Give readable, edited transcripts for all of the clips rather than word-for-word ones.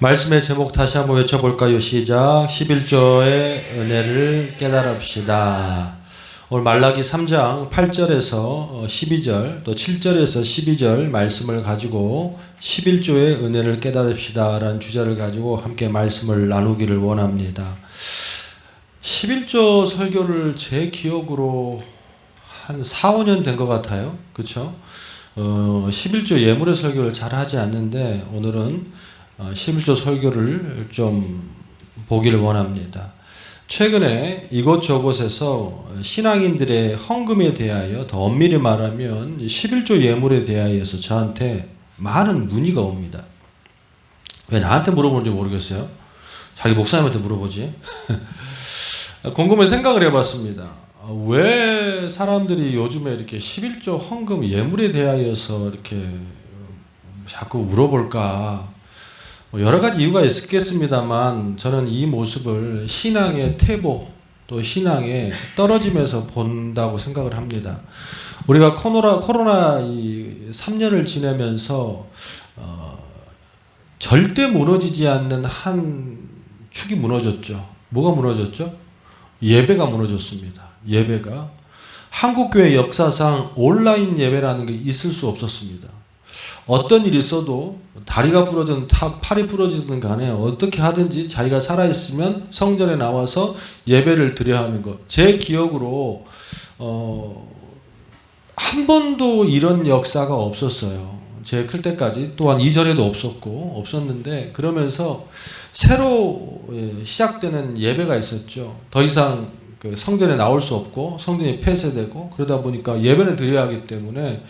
말씀의 제목 다시 한번 외쳐볼까요? 시작. 11조의 은혜를 깨달읍시다. 오늘 말라기 3장 8절에서 12절 또 7절에서 12절 말씀을 가지고 11조의 은혜를 깨달읍시다 라는 주제를 가지고 함께 말씀을 나누기를 원합니다. 11조 설교를 제 기억으로 한 4, 5년 된 것 같아요. 그렇죠? 11조 예물의 설교를 잘 하지 않는데 오늘은 11조 설교를 좀 보기를 원합니다. 최근에 이곳저곳에서 신앙인들의 헌금에 대하여 더 엄밀히 말하면 11조 예물에 대하여서 저한테 많은 문의가 옵니다. 왜 나한테 물어보는지 모르겠어요. 자기 목사님한테 물어보지. 곰곰이 생각을 해봤습니다. 왜 사람들이 요즘에 이렇게 11조 헌금 예물에 대하여서 이렇게 자꾸 물어볼까? 여러 가지 이유가 있겠습니다만 저는 이 모습을 신앙의 퇴보 또 신앙에 떨어지면서 본다고 생각을 합니다. 우리가 코로나 이 3년을 지내면서 절대 무너지지 않는 한 축이 무너졌죠. 뭐가 무너졌죠? 예배가 무너졌습니다. 예배가 한국교회 역사상 온라인 예배라는 게 있을 수 없었습니다. 어떤 일이 있어도 다리가 부러지든 팔이 부러지든 간에 어떻게 하든지 자기가 살아있으면 성전에 나와서 예배를 드려야 하는 것. 제 기억으로 한 번도 이런 역사가 없었어요. 제 클 때까지. 또한 이전에도 없었는데 그러면서 새로 시작되는 예배가 있었죠. 더 이상 그 성전에 나올 수 없고 성전이 폐쇄되고 그러다 보니까 예배를 드려야 하기 때문에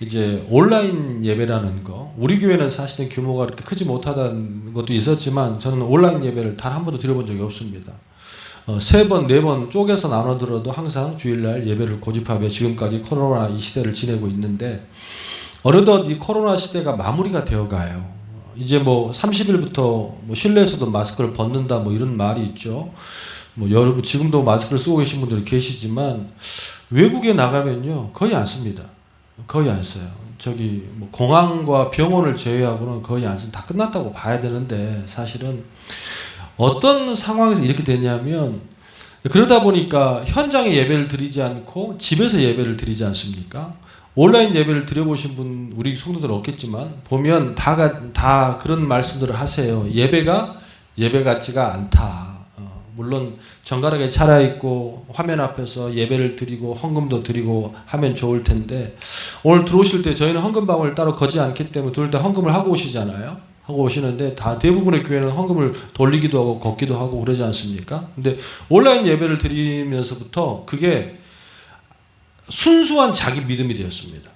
이제 온라인 예배라는 거, 우리 교회는 사실은 규모가 그렇게 크지 못하다는 것도 있었지만 저는 온라인 예배를 단 한 번도 드려본 적이 없습니다. 3번, 4번 쪼개서 나눠 들어도 항상 주일날 예배를 고집하며 지금까지 코로나 이 시대를 지내고 있는데 어느덧 이 코로나 시대가 마무리가 되어 가요. 이제 뭐 30일부터 뭐 실내에서도 마스크를 벗는다 뭐 이런 말이 있죠. 뭐 여러분 지금도 마스크를 쓰고 계신 분들이 계시지만 외국에 나가면요 거의 안 씁니다. 거의 안 써요. 저기 뭐 공항과 병원을 제외하고는 거의 안 쓰는 다 끝났다고 봐야 되는데 사실은 어떤 상황에서 이렇게 되냐면 그러다 보니까 현장에 예배를 드리지 않고 집에서 예배를 드리지 않습니까? 온라인 예배를 드려보신 분 우리 성도들 없겠지만 보면 다 그런 말씀들을 하세요. 예배가 예배 같지가 않다. 물론 정갈하게 차려입고 화면 앞에서 예배를 드리고 헌금도 드리고 하면 좋을 텐데 오늘 들어오실 때 저희는 헌금방을 따로 거지 않기 때문에 들어올 때 헌금을 하고 오시잖아요. 하고 오시는데 다 대부분의 교회는 헌금을 돌리기도 하고 걷기도 하고 그러지 않습니까? 근데 온라인 예배를 드리면서부터 그게 순수한 자기 믿음이 되었습니다.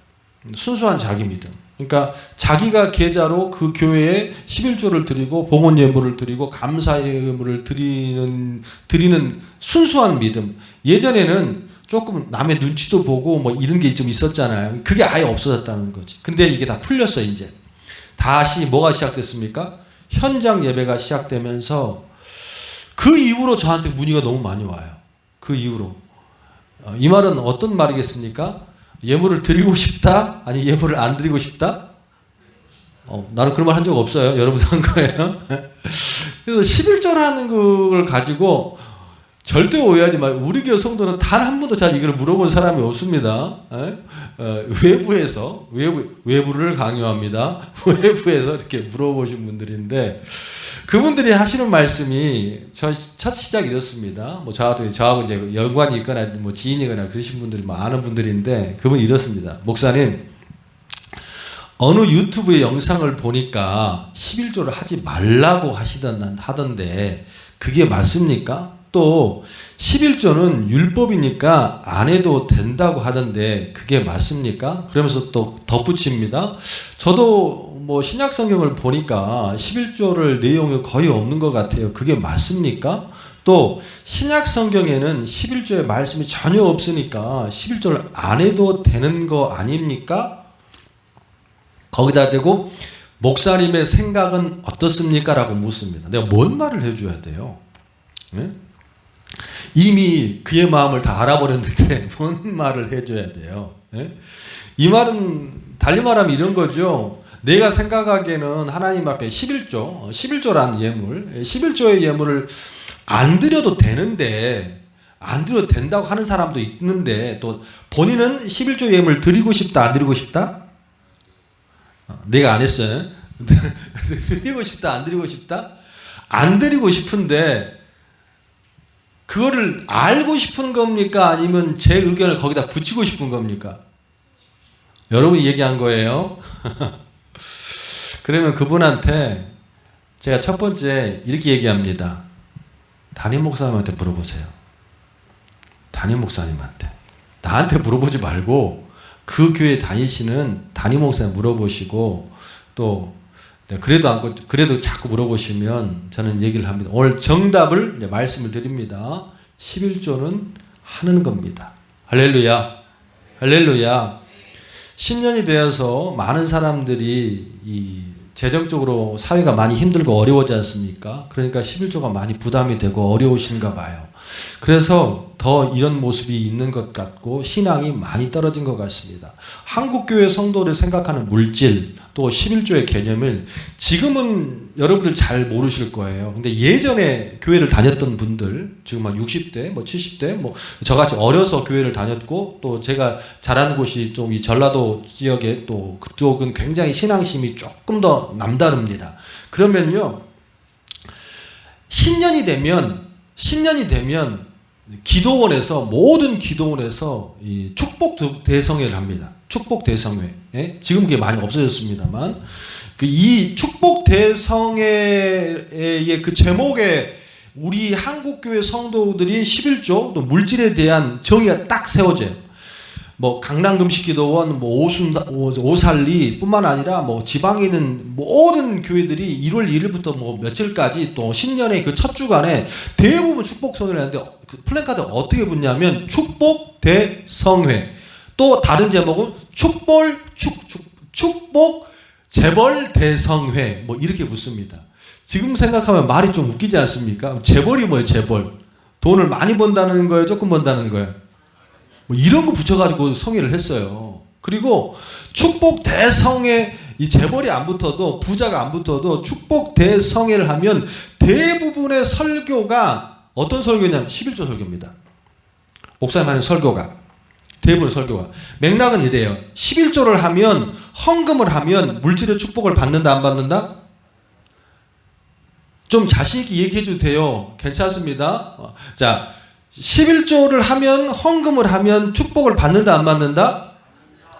순수한 자기 믿음. 그러니까 자기가 계좌로 그 교회에 11조를 드리고 봉헌 예물을 드리고 감사 예물을 드리는 순수한 믿음. 예전에는 조금 남의 눈치도 보고 뭐 이런 게 좀 있었잖아요. 그게 아예 없어졌다는 거지. 근데 이게 다 풀렸어 이제. 다시 뭐가 시작됐습니까? 현장 예배가 시작되면서 그 이후로 저한테 문의가 너무 많이 와요. 그 이후로. 이 말은 어떤 말이겠습니까? 예물을 드리고 싶다? 아니 예물을 안 드리고 싶다? 나는 그런 말 한 적 없어요. 여러분도 한 거예요. 그래서 11조라는 걸 가지고 절대 오해하지 마요. 우리 교회 성도는 단 한 번도 잘 이걸 물어본 사람이 없습니다. 외부를 강요합니다. 외부에서 이렇게 물어보신 분들인데 그분들이 하시는 말씀이 첫 시작이 이렇습니다. 뭐 저하고 이제 연관이 있거나 뭐 지인이거나 그러신 분들이 뭐 아는 분들인데 그분이 이렇습니다. 목사님, 어느 유튜브의 영상을 보니까 11조를 하지 말라고 하던데 그게 맞습니까? 또 11조는 율법이니까 안 해도 된다고 하던데 그게 맞습니까? 그러면서 또 덧붙입니다. 저도 뭐 신약 성경을 보니까 11조를 내용이 거의 없는 것 같아요. 그게 맞습니까? 또 신약 성경에는 11조의 말씀이 전혀 없으니까 11조를 안 해도 되는 거 아닙니까? 거기다 대고 목사님의 생각은 어떻습니까? 라고 묻습니다. 내가 뭔 말을 해줘야 돼요? 네? 이미 그의 마음을 다 알아버렸는데 뭔 말을 해줘야 돼요? 네? 이 말은 달리 말하면 이런 거죠. 내가 생각하기에는 하나님 앞에 11조라는 예물, 11조의 예물을 안 드려도 되는데, 안 드려도 된다고 하는 사람도 있는데, 또 본인은 11조 예물 드리고 싶다, 안 드리고 싶다? 내가 안 했어요. 드리고 싶다, 안 드리고 싶다? 안 드리고 싶은데, 그거를 알고 싶은 겁니까? 아니면 제 의견을 거기다 붙이고 싶은 겁니까? 여러분이 얘기한 거예요. 그러면 그분한테 제가 첫 번째 이렇게 얘기합니다. 담임 목사님한테 물어보세요. 담임 목사님한테. 나한테 물어보지 말고 그 교회 다니시는 담임 목사님 물어보시고, 또 그래도 자꾸 물어보시면 저는 얘기를 합니다. 오늘 정답을 말씀을 드립니다. 11조는 하는 겁니다. 할렐루야. 할렐루야. 신년이 되어서 많은 사람들이 이 재정적으로 사회가 많이 힘들고 어려워지 않습니까? 그러니까 11조가 많이 부담이 되고 어려우신가 봐요. 그래서 더 이런 모습이 있는 것 같고 신앙이 많이 떨어진 것 같습니다. 한국교회 성도를 생각하는 물질, 또 11조의 개념을 지금은 여러분들 잘 모르실 거예요. 근데 예전에 교회를 다녔던 분들, 지금 한 60대, 70대, 저같이 어려서 교회를 다녔고, 또 제가 자란 곳이 좀 이 전라도 지역에 또 그쪽은 굉장히 신앙심이 조금 더 남다릅니다. 그러면요, 신년이 되면 모든 기도원에서 이 축복 대성회를 합니다. 축복 대성회. 예? 지금 그게 많이 없어졌습니다만, 이 축복 대성회의 그 제목에 우리 한국교회 성도들이 11조 또 물질에 대한 정의가 딱 세워져요. 강남금식기도원, 오살리 뿐만 아니라 지방에 있는 모든 교회들이 1월 1일부터 며칠까지 또 신년의 그 첫 주간에 대부분 축복 선언을 하는데, 그 플랜카드 어떻게 붙냐면 축복 대성회, 또 다른 제목은 축복 재벌 대성회 이렇게 붙습니다. 지금 생각하면 말이 좀 웃기지 않습니까? 재벌이 뭐예요? 재벌. 돈을 많이 번다는 거예요? 조금 번다는 거예요? 이런 거 붙여가지고 성회를 했어요. 그리고 축복 대성회, 이 재벌이 안 붙어도, 부자가 안 붙어도 축복 대성회를 하면 대부분의 설교가 어떤 설교냐면 11조 설교입니다. 목사님 하는 설교가, 대부분의 설교가 맥락은 이래요. 11조를 하면, 헌금을 하면 물질의 축복을 받는다, 안 받는다? 좀 자신있게 얘기해도 돼요. 괜찮습니다. 자, 11조를 하면, 헌금을 하면 축복을 받는다, 안 받는다?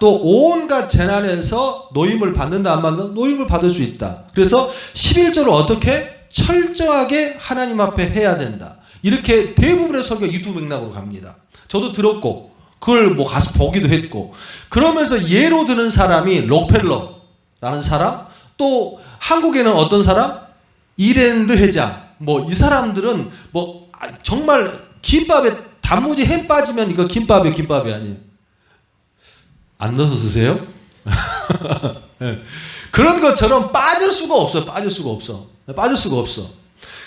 또 온갖 재난에서 노임을 받는다, 안 받는다? 노임을 받을 수 있다. 그래서 11조를 어떻게? 철저하게 하나님 앞에 해야 된다. 이렇게 대부분의 설교가 이 두 맥락으로 갑니다. 저도 들었고, 그걸 가서 보기도 했고, 그러면서 예로 드는 사람이 록펠러라는 사람, 또 한국에는 어떤 사람? 이랜드 회장. 이 사람들은 정말 김밥에 단무지 햄 빠지면 이거 김밥이 아니에요. 안 넣어서 드세요? 네. 그런 것처럼 빠질 수가 없어.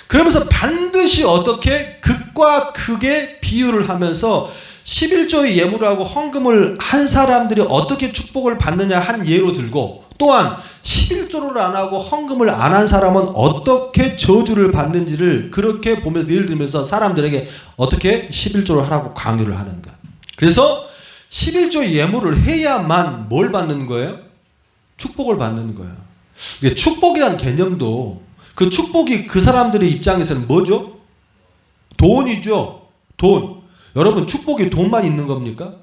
그러면서 반드시 어떻게 극과 극의 비유를 하면서 11조의 예물하고 헌금을 한 사람들이 어떻게 축복을 받느냐 한 예로 들고, 또한 11조를 안 하고 헌금을 안 한 사람은 어떻게 저주를 받는지를 그렇게 보면서 예를 들면서 사람들에게 어떻게 11조를 하라고 강요를 하는 것. 그래서 11조 예물을 해야만 뭘 받는 거예요? 축복을 받는 거예요. 축복이란 개념도, 그 축복이 그 사람들의 입장에서는 뭐죠? 돈이죠. 돈. 여러분, 축복이 돈만 있는 겁니까?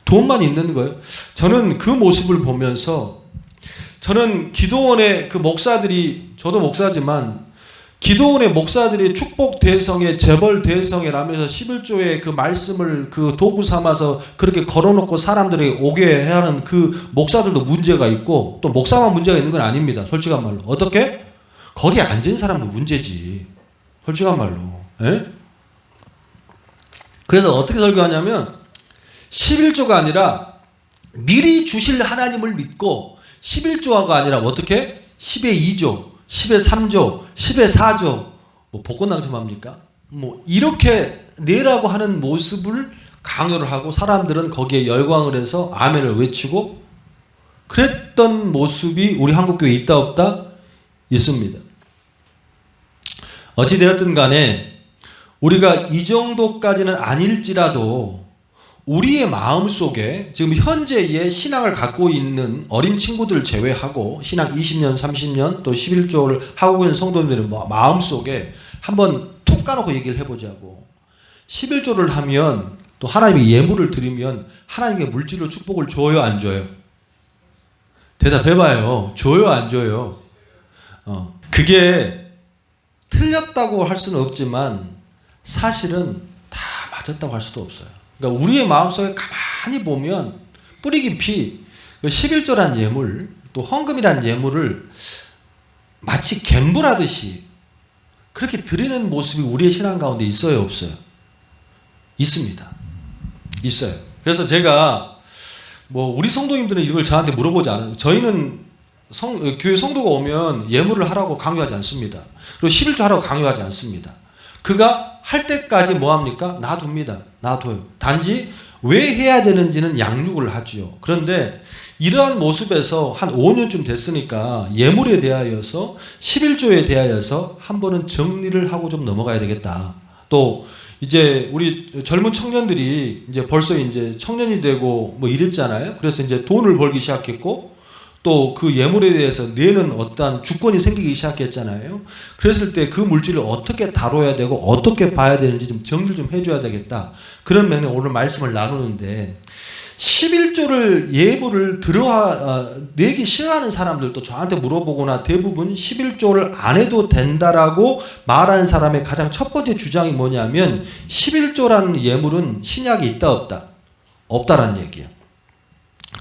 돈만 있는 거예요. 저는 그 모습을 보면서, 저는 기도원의 그 목사들이, 저도 목사지만 기도원의 목사들이 축복 대성회, 재벌 대성회라면서 11조의 그 말씀을 그 도구 삼아서 그렇게 걸어놓고 사람들에게 오게 하는 그 목사들도 문제가 있고, 또 목사만 문제가 있는 건 아닙니다. 솔직한 말로. 어떻게? 거기에 앉은 사람도 문제지. 솔직한 말로. 에? 그래서 어떻게 설교하냐면 11조가 아니라 미리 주실 하나님을 믿고, 11조가 아니라 어떻게? 10의 2조, 10의 3조, 10의 4조, 복권 당첨합니까? 이렇게 내라고 하는 모습을 강요를 하고, 사람들은 거기에 열광을 해서 아멘을 외치고 그랬던 모습이 우리 한국교회에 있다 없다? 있습니다. 어찌되었든 간에 우리가 이 정도까지는 아닐지라도 우리의 마음속에 지금 현재의 신앙을 갖고 있는 어린 친구들 제외하고 신앙 20년, 30년 또 11조를 하고 있는 성도님들의 마음속에 한번 툭 까놓고 얘기를 해보자고. 11조를 하면 또 하나님의 예물을 드리면 하나님의 물질로 축복을 줘요, 안 줘요? 대답해봐요. 줘요, 안 줘요? 그게 틀렸다고 할 수는 없지만 사실은 다 맞았다고 할 수도 없어요. 그러니까 우리의 마음속에 가만히 보면 뿌리 깊이 11조란 예물 또 헌금이란 예물을 마치 갬블하듯이 그렇게 드리는 모습이 우리의 신앙 가운데 있어요, 없어요? 있습니다. 있어요. 그래서 제가 우리 성도님들은 이걸 저한테 물어보지 않아요. 저희는 교회 성도가 오면 예물을 하라고 강요하지 않습니다. 그리고 11조 하라고 강요하지 않습니다. 그가 할 때까지 뭐합니까? 놔둡니다. 놔둬요. 단지 왜 해야 되는지는 양육을 하죠. 그런데 이러한 모습에서 한 5년쯤 됐으니까 예물에 대하여서 11조에 대하여서 한 번은 정리를 하고 좀 넘어가야 되겠다. 또 이제 우리 젊은 청년들이 이제 벌써 이제 청년이 되고 이랬잖아요. 그래서 이제 돈을 벌기 시작했고 또 그 예물에 대해서 내는 어떤 주권이 생기기 시작했잖아요. 그랬을 때 그 물질을 어떻게 다뤄야 되고 어떻게 봐야 되는지 좀 정리를 좀 해줘야 되겠다. 그런 면에 오늘 말씀을 나누는데 11조를 예물을 내기 싫어하는 사람들도 저한테 물어보거나 대부분 11조를 안 해도 된다라고 말하는 사람의 가장 첫 번째 주장이 뭐냐면 11조라는 예물은 신약에 있다 없다? 없다라는 얘기예요.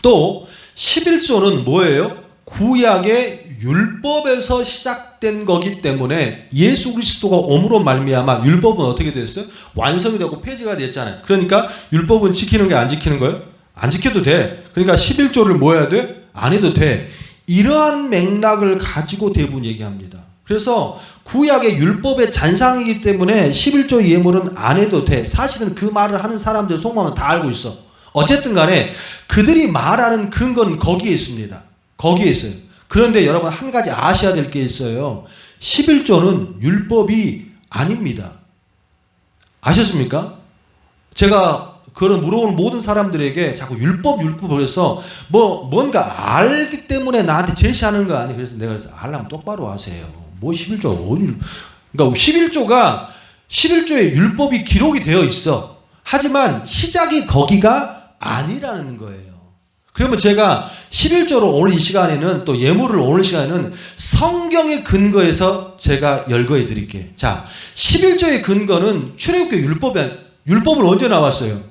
또 11조는 뭐예요? 구약의 율법에서 시작된 거기 때문에 예수 그리스도가 옴으로 말미암아 율법은 어떻게 됐어요? 완성이 되고 폐지가 됐잖아요. 그러니까 율법은 지키는 게 안 지키는 거예요? 안 지켜도 돼. 그러니까 11조를 뭐 해야 돼? 안 해도 돼. 이러한 맥락을 가지고 대부분 얘기합니다. 그래서 구약의 율법의 잔상이기 때문에 11조 예물은 안 해도 돼. 사실은 그 말을 하는 사람들 속마음은 다 알고 있어. 어쨌든 간에 그들이 말하는 근거는 거기에 있습니다. 거기에 있어요. 그런데 여러분 한 가지 아셔야 될 게 있어요. 11조는 율법이 아닙니다. 아셨습니까? 제가 그런 물어보는 모든 사람들에게 자꾸 율법 그래서 뭔가 알기 때문에 나한테 제시하는 거 아니에요. 그래서 내가 알려면 똑바로 하세요. 11조가 그러니까 11조의 율법이 기록이 되어 있어. 하지만 시작이 거기가 아니라는 거예요. 그러면 제가 11조로 오늘 이 시간에는 또 예물을 오늘 시간에는 성경의 근거에서 제가 열거해 드릴게요. 자, 11조의 근거는 출애굽기 율법은 언제 나왔어요?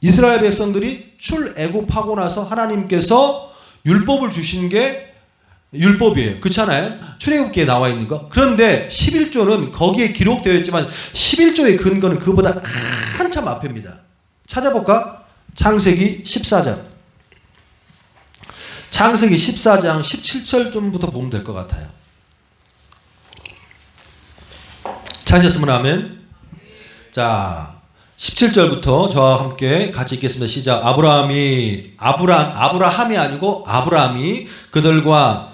이스라엘 백성들이 출애굽하고 나서 하나님께서 율법을 주신 게 율법이에요. 그렇잖아요? 출애굽기에 나와 있는 거. 그런데 11조는 거기에 기록되어 있지만 11조의 근거는 그보다 한참 앞입니다. 찾아볼까? 창세기 14장. 창세기 14장 17절쯤부터 보면 될 것 같아요. 찾으셨으면 하면 자 17절부터 저와 함께 같이 읽겠습니다. 시작. 아브라함이 아니고 아브라함이 그들과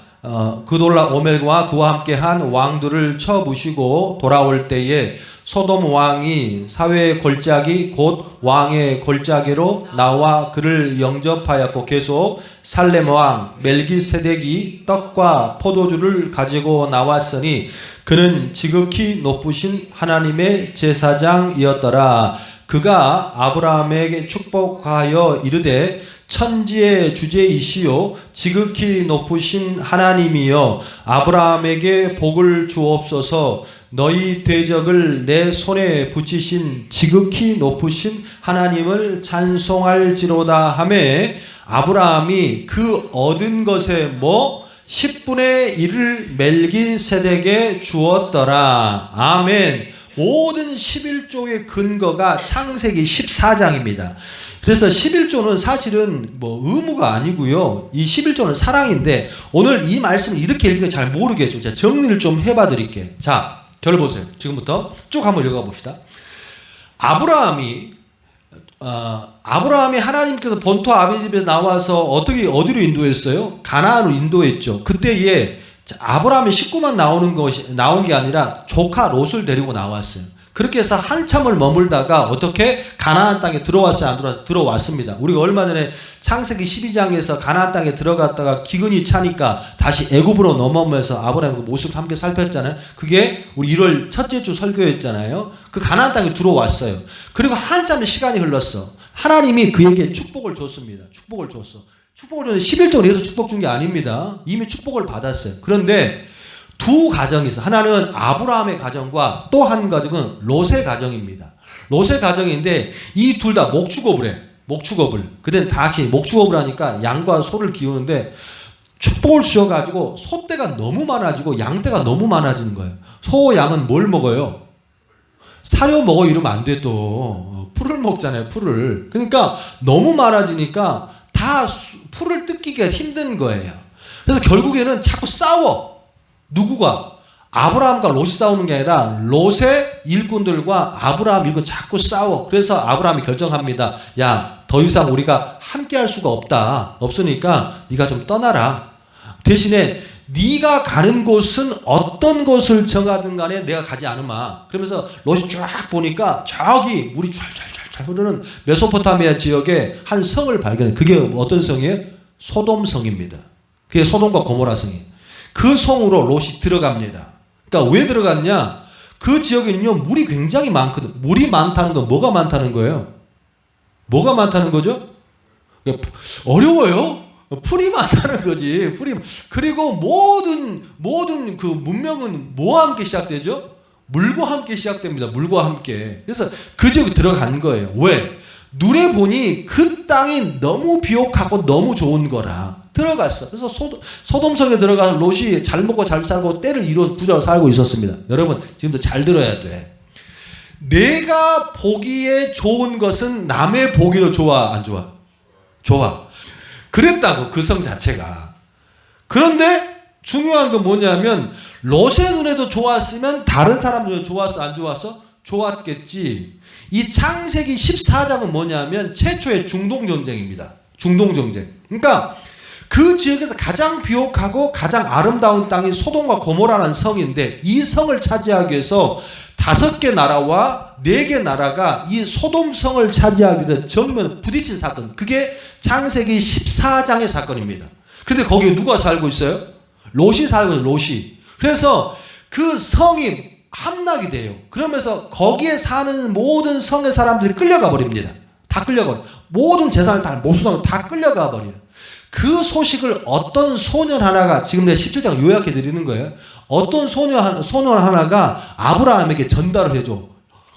그돌라 오멜과 그와 함께한 왕들을 쳐부시고 돌아올 때에 소돔 왕이 사회의 골짜기 곧 왕의 골짜기로 나와 그를 영접하였고 계속 살렘 왕 멜기세덱이 떡과 포도주를 가지고 나왔으니 그는 지극히 높으신 하나님의 제사장이었더라. 그가 아브라함에게 축복하여 이르되 천지의 주제이시요 지극히 높으신 하나님이여 아브라함에게 복을 주옵소서. 너희 대적을 내 손에 붙이신 지극히 높으신 하나님을 찬송할지로다 하매 아브라함이 그 얻은 것의 10분의 1을 멜기세덱에 주었더라. 아멘. 모든 11조의 근거가 창세기 14장입니다. 그래서 11조는 사실은 의무가 아니고요. 이 11조는 사랑인데 오늘 이 말씀을 이렇게 읽으면 잘 모르겠죠. 제가 정리를 좀 해봐 드릴게요. 자, 저를 보세요. 지금부터 쭉 한번 읽어봅시다. 아브라함이 아브라함이 하나님께서 본토 아비 집에서 나와서 어디로 인도했어요? 가나안으로 인도했죠. 그때에 아브라함의 식구만 나온 게 아니라 조카 롯을 데리고 나왔어요. 그렇게 해서 한참을 머물다가 어떻게 가나안 땅에 들어왔어요? 들어왔습니다. 우리가 얼마 전에 창세기 12장에서 가나안 땅에 들어갔다가 기근이 차니까 다시 애굽으로 넘어오면서 아브라함의 모습을 함께 살폈잖아요. 그게 우리 1월 첫째 주 설교였잖아요. 그 가나안 땅에 들어왔어요. 그리고 한참의 시간이 흘렀어. 하나님이 그에게 축복을 줬습니다. 축복을 줬는데 11조를 해서 축복 준 게 아닙니다. 이미 축복을 받았어요. 그런데 두 가정이 있어. 하나는 아브라함의 가정과 또 한 가정은 롯의 가정입니다. 롯의 가정인데 이 둘 다 목축업을 해. 목축업을. 그땐 다 같이 목축업을 하니까 양과 소를 키우는데 축복을 주셔가지고 소떼가 너무 많아지고 양떼가 너무 많아지는 거예요. 소, 양은 뭘 먹어요? 사료 먹어 이러면 안 돼 또. 풀을 먹잖아요. 풀을. 그러니까 너무 많아지니까 다 풀을 뜯기가 힘든 거예요. 그래서 결국에는 자꾸 싸워. 누구가? 아브라함과 롯이 싸우는 게 아니라 롯의 일꾼들과 아브라함 일꾼 자꾸 싸워. 그래서 아브라함이 결정합니다. 야, 더 이상 우리가 함께 할 수가 없으니까 네가 좀 떠나라. 대신에 네가 가는 곳은 어떤 곳을 정하든 간에 내가 가지 않으마. 그러면서 롯이 쫙 보니까 저기 물이 잘 흐르는 메소포타미아 지역에 한 성을 발견해. 그게 어떤 성이에요? 소돔성입니다. 그게 소돔과 고모라 성이에요. 그 성으로 롯이 들어갑니다. 그러니까 왜 들어갔냐? 그 지역에는요, 물이 굉장히 많거든. 물이 많다는 건 뭐가 많다는 거예요? 뭐가 많다는 거죠? 어려워요? 풀이 많다는 거지. 그리고 모든 그 문명은 뭐와 함께 시작되죠? 물과 함께 시작됩니다. 물과 함께. 그래서 그 지역에 들어간 거예요. 왜? 눈에 보니 그 땅이 너무 비옥하고 너무 좋은 거라 들어갔어. 그래서 소돔성에 들어가서 롯이 잘 먹고 잘 살고 때를 이루어 부자로 살고 있었습니다. 여러분 지금도 잘 들어야 돼. 내가 보기에 좋은 것은 남의 보기도 좋아 안 좋아? 좋아. 그랬다고 그 성 자체가. 그런데 중요한 건 뭐냐면 롯의 눈에도 좋았으면 다른 사람 눈에도 좋았어 안 좋았어? 좋았겠지. 이 창세기 14장은 뭐냐면 최초의 중동전쟁입니다. 중동전쟁. 그러니까 그 지역에서 가장 비옥하고 가장 아름다운 땅이 소돔과 고모라라는 성인데 이 성을 차지하기 위해서 5개 나라와 4개 나라가 이 소돔성을 차지하기 위해서 정면 부딪힌 사건. 그게 창세기 14장의 사건입니다. 그런데 거기에 누가 살고 있어요? 롯이 살고 있어요. 롯이. 그래서 그 성이 함락이 돼요. 그러면서 거기에 사는 모든 성의 사람들이 끌려가 버립니다. 다 끌려가 버려요. 모든 재산을 다 모수당을 다 끌려가 버려요. 그 소식을 어떤 소년 하나가 지금 내가 17장 요약해 드리는 거예요. 어떤 소년 하나가 아브라함에게 전달을 해줘.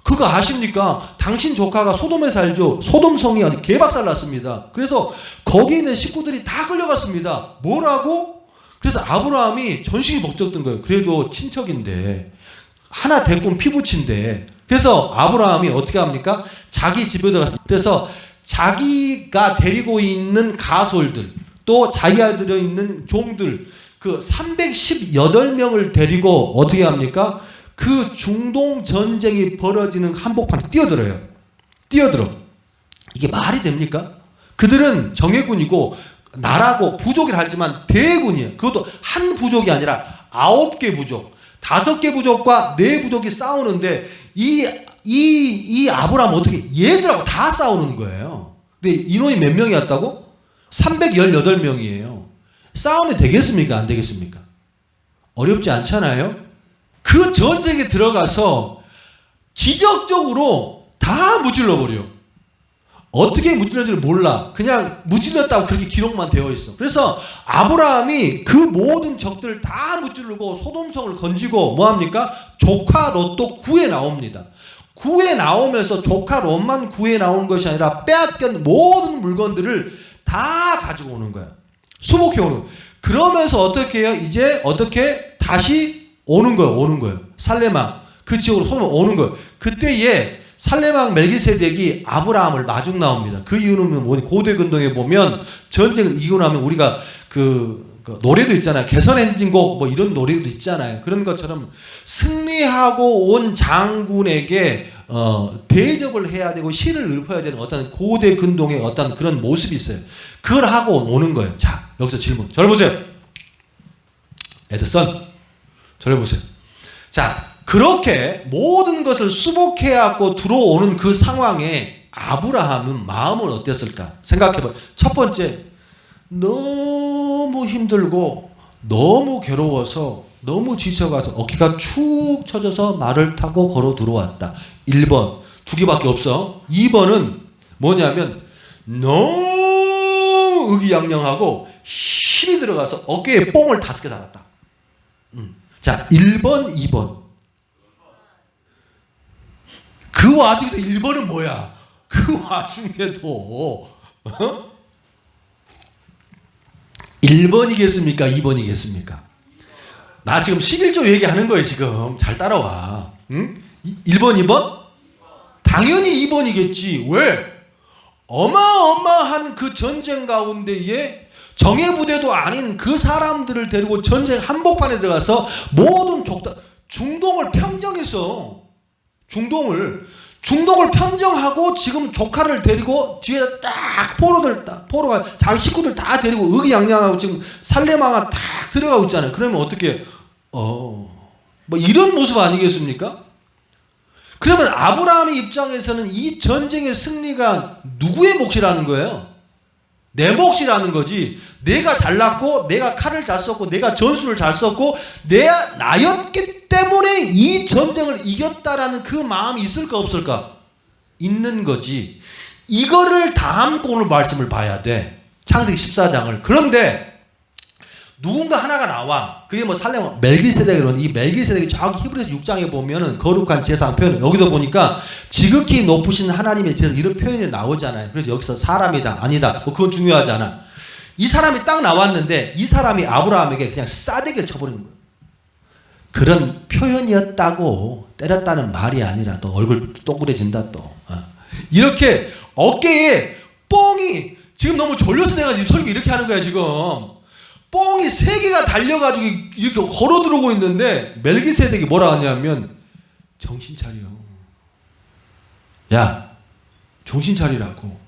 그거 아십니까? 당신 조카가 소돔에 살죠. 소돔성이 아니 개박살 났습니다. 그래서 거기 있는 식구들이 다 끌려갔습니다. 뭐라고? 그래서 아브라함이 전신이 벅졌던 거예요. 그래도 친척인데 하나 데리고 피부친데. 그래서 아브라함이 어떻게 합니까? 자기 집에 들어갔습니다. 그래서 자기가 데리고 있는 가솔들 또 자기가 들어있는 종들 그 318명을 데리고 어떻게 합니까? 그 중동 전쟁이 벌어지는 한복판에 뛰어들어요. 뛰어들어. 이게 말이 됩니까? 그들은 정예군이고 나라고 부족이라 하지만 대군이에요. 그것도 한 부족이 아니라 9개 부족, 5개 부족과 4 부족이 싸우는데 이 아브라함 어떻게 얘들하고 다 싸우는 거예요. 근데 인원이 몇 명이었다고? 318명이에요. 싸우면 되겠습니까? 안 되겠습니까? 어렵지 않잖아요? 그 전쟁에 들어가서 기적적으로 다 무찔러버려. 어떻게 무찔렀는지 몰라. 그냥 무찔렀다고 그렇게 기록만 되어 있어. 그래서 아브라함이 그 모든 적들을 다 무찌르고 소돔성을 건지고 뭐합니까? 조카 롯도 구해 나옵니다. 구해 나오면서 조카 롯만 구해 나온 것이 아니라 빼앗긴 모든 물건들을 다 가지고 오는 거야. 수복해 오는 거야. 그러면서 어떻게 해요? 이제 어떻게 다시 오는 거예요. 살레망. 그 지역으로 소돔 오는 거예요. 그때에 살레망 멜기세덱이 아브라함을 마중 나옵니다. 그 이유는 뭐니? 고대 근동에 보면 전쟁을 이기고 나면 우리가 그 그 노래도 있잖아요. 개선 엔진곡 뭐 이런 노래도 있잖아요. 그런 것처럼 승리하고 온 장군에게 대접을 해야 되고 시를 읊어야 되는 어떤 고대 근동의 어떤 그런 모습이 있어요. 그걸 하고 오는 거예요. 자, 여기서 질문. 저를 보세요. 에드선, 저를 보세요. 자, 그렇게 모든 것을 수복해갖고 들어오는 그 상황에 아브라함은 마음은 어땠을까? 생각해봐요. 첫 번째, 너무 힘들고 너무 괴로워서 너무 지쳐가서 어깨가 축 처져서 말을 타고 걸어 들어왔다. 1번. 두 개밖에 없어. 2번은 뭐냐면 너무 의기양양하고 힘이 들어가서 어깨에 뽕을 5개 달았다. 자, 1번, 2번. 그 와중에도 1번은 뭐야? 그 와중에도 1번이겠습니까? 2번이겠습니까? 나 지금 11조 얘기하는 거예요. 지금 잘 따라와. 응? 1번, 2번? 당연히 2번이겠지. 왜? 어마어마한 그 전쟁 가운데에 정예부대도 아닌 그 사람들을 데리고 전쟁 한복판에 들어가서 모든 중동을 평정했어. 중동을 평정하고 지금 조카를 데리고 뒤에 딱 포로가 자기 식구들 다 데리고 의기양양하고 지금 살레마가 딱 들어가고 있잖아요. 그러면 어떻게 뭐 이런 모습 아니겠습니까? 그러면 아브라함의 입장에서는 이 전쟁의 승리가 누구의 몫이라는 거예요? 내 몫이라는 거지. 내가 잘났고 내가 칼을 잘 썼고 내가 전술을 잘 썼고 내가 나였기 때문에 이 전쟁을 이겼다라는 그 마음이 있을까 없을까? 있는 거지. 이거를 담고 오늘 말씀을 봐야 돼. 창세기 14장을. 그런데 누군가 하나가 나와. 그게 뭐 살렘 멜기세덱이론. 이 멜기세덱이 저기 히브리서 6장에 보면은 거룩한 제사장 표현. 여기도 보니까 지극히 높으신 하나님의 제사 이런 표현이 나오잖아요. 그래서 여기서 사람이다 아니다 뭐 그건 중요하지 않아. 이 사람이 딱 나왔는데 이 사람이 아브라함에게 그냥 싸대기를 쳐버리는 거예요. 그런 표현이었다고 때렸다는 말이 아니라 또 얼굴 동그래진다 또. 이렇게 어깨에 뽕이 지금 너무 졸려서 내가 지금 설교 이렇게 하는 거야 지금. 뽕이 3개가 달려가지고 이렇게 걸어 들어오고 있는데 멜기세덱이 뭐라 하냐면 정신 차려. 야, 정신 차리라고.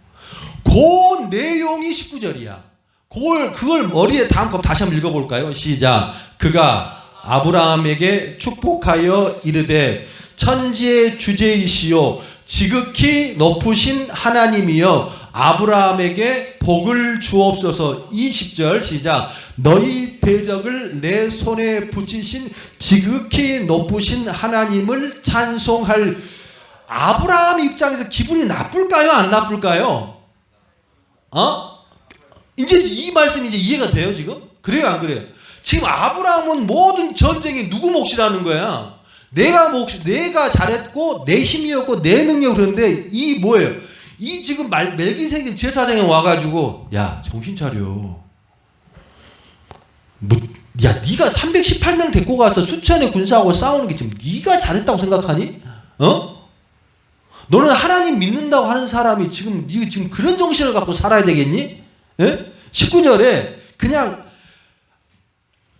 그 내용이 19절이야. 그걸 머리에 담고 다시 한번 읽어볼까요? 시작. 그가 아브라함에게 축복하여 이르되 천지의 주제이시요 지극히 높으신 하나님이여 아브라함에게 복을 주옵소서. 20절 시작. 너희 대적을 내 손에 붙이신 지극히 높으신 하나님을 찬송할. 아브라함 입장에서 기분이 나쁠까요? 안 나쁠까요? 이제 이 말씀이 이제 이해가 돼요 지금? 그래요 안 그래요? 지금 아브라함은 모든 전쟁이 누구 몫이라는 거야? 내가 잘했고 내 힘이었고 내 능력. 그런데 이 뭐예요? 이 지금 멜기세덱 제사장에 와가지고 야 정신 차려. 야 네가 318명 데리고 가서 수천의 군사하고 싸우는 게 지금 네가 잘했다고 생각하니? 너는 하나님 믿는다고 하는 사람이 지금 네가 지금 그런 정신을 갖고 살아야 되겠니? 예? 19절에 그냥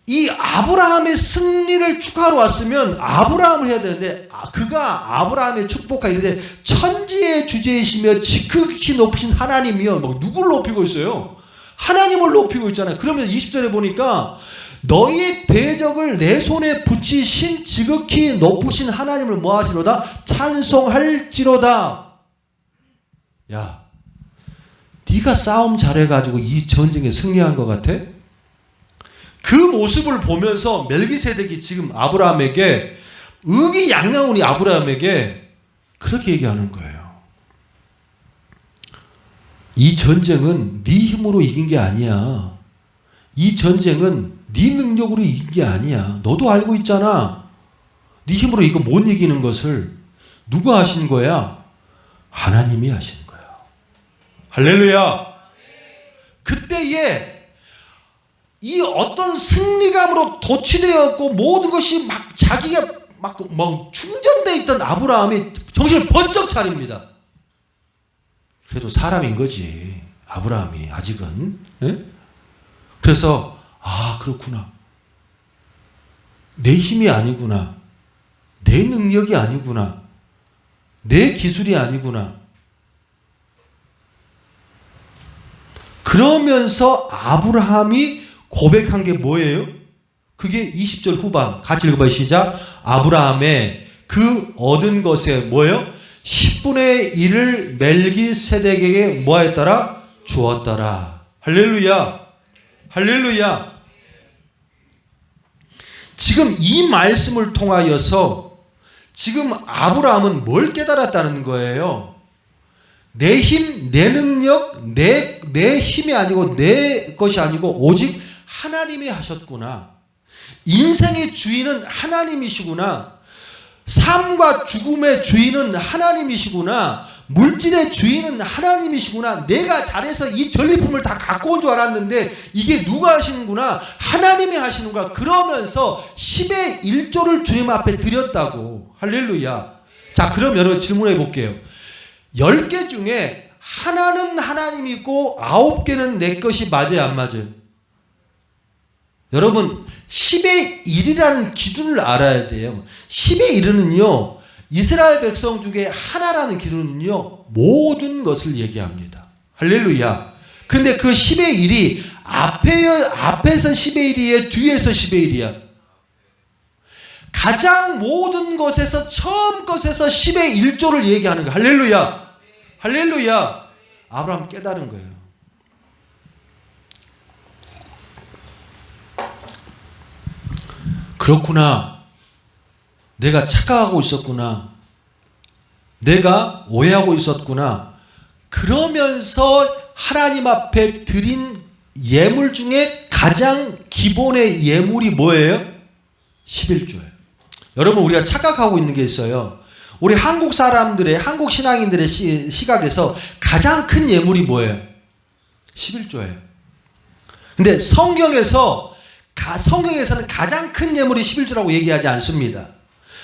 이 아브라함의 승리를 축하하러 왔으면 아브라함을 해야 되는데 그가 아브라함의 축복하여 이르되 천지의 주제이시며 지극히 높으신 하나님이여. 뭐 누굴 높이고 있어요? 하나님을 높이고 있잖아요. 그러면 20절에 보니까 너희 대적을 내 손에 붙이신 지극히 높으신 하나님을 뭐 하시로다? 찬송할지로다. 야, 네가 싸움 잘해가지고 이 전쟁에 승리한 것 같아? 그 모습을 보면서 멜기세덱이 지금 아브라함에게 의기양양하니 아브라함에게 그렇게 얘기하는 거예요. 이 전쟁은 네 힘으로 이긴 게 아니야. 이 전쟁은 네 능력으로 이긴 게 아니야. 너도 알고 있잖아. 네 힘으로 이거 못 이기는 것을 누가 하신 거야? 하나님이 하신 거야. 할렐루야. 그때에 이 어떤 승리감으로 도취되었고 모든 것이 막 자기가 막 충전되어 있던 아브라함이 정신을 번쩍 차립니다. 그래도 사람인 거지 아브라함이 아직은. 예? 그래서 아, 그렇구나. 내 힘이 아니구나. 내 능력이 아니구나. 내 기술이 아니구나. 그러면서 아브라함이 고백한 게 뭐예요? 그게 20절 후반. 같이 읽어봐요. 시작. 아브라함의 그 얻은 것에 뭐예요? 10분의 1을 멜기세덱에게 뭐 했더라? 주었더라. 할렐루야. 할렐루야. 지금 이 말씀을 통하여서 지금 아브라함은 뭘 깨달았다는 거예요? 내 힘, 내 능력, 내 힘이 아니고 내 것이 아니고 오직 하나님이 하셨구나. 인생의 주인은 하나님이시구나. 삶과 죽음의 주인은 하나님이시구나. 물질의 주인은 하나님이시구나. 내가 잘해서 이 전리품을 다 갖고 온 줄 알았는데 이게 누가 하시는구나. 하나님이 하시는구나. 그러면서 10의 1조를 주님 앞에 드렸다고. 할렐루야. 자, 그럼 여러분 질문해 볼게요. 10개 중에 하나는 하나님이고 9개는 내 것이 맞아요, 안 맞아요? 여러분 10의 1이라는 기준을 알아야 돼요. 10의 1은요 이스라엘 백성 중에 하나라는 기준은요 모든 것을 얘기합니다. 할렐루야. 근데 그 10의 1이 앞에서 10의 1이에요, 뒤에서 10의 1이야? 가장 모든 것에서 처음 것에서 10의 1조를 얘기하는 거야. 할렐루야. 할렐루야. 아브라함 깨달은 거예요. 그렇구나. 내가 착각하고 있었구나. 내가 오해하고 있었구나. 그러면서 하나님 앞에 드린 예물 중에 가장 기본의 예물이 뭐예요? 11조예요. 여러분 우리가 착각하고 있는 게 있어요. 우리 한국 사람들의 한국 신앙인들의 시각에서 가장 큰 예물이 뭐예요? 11조예요. 근데 성경에서는 가장 큰 예물이 11조라고 얘기하지 않습니다.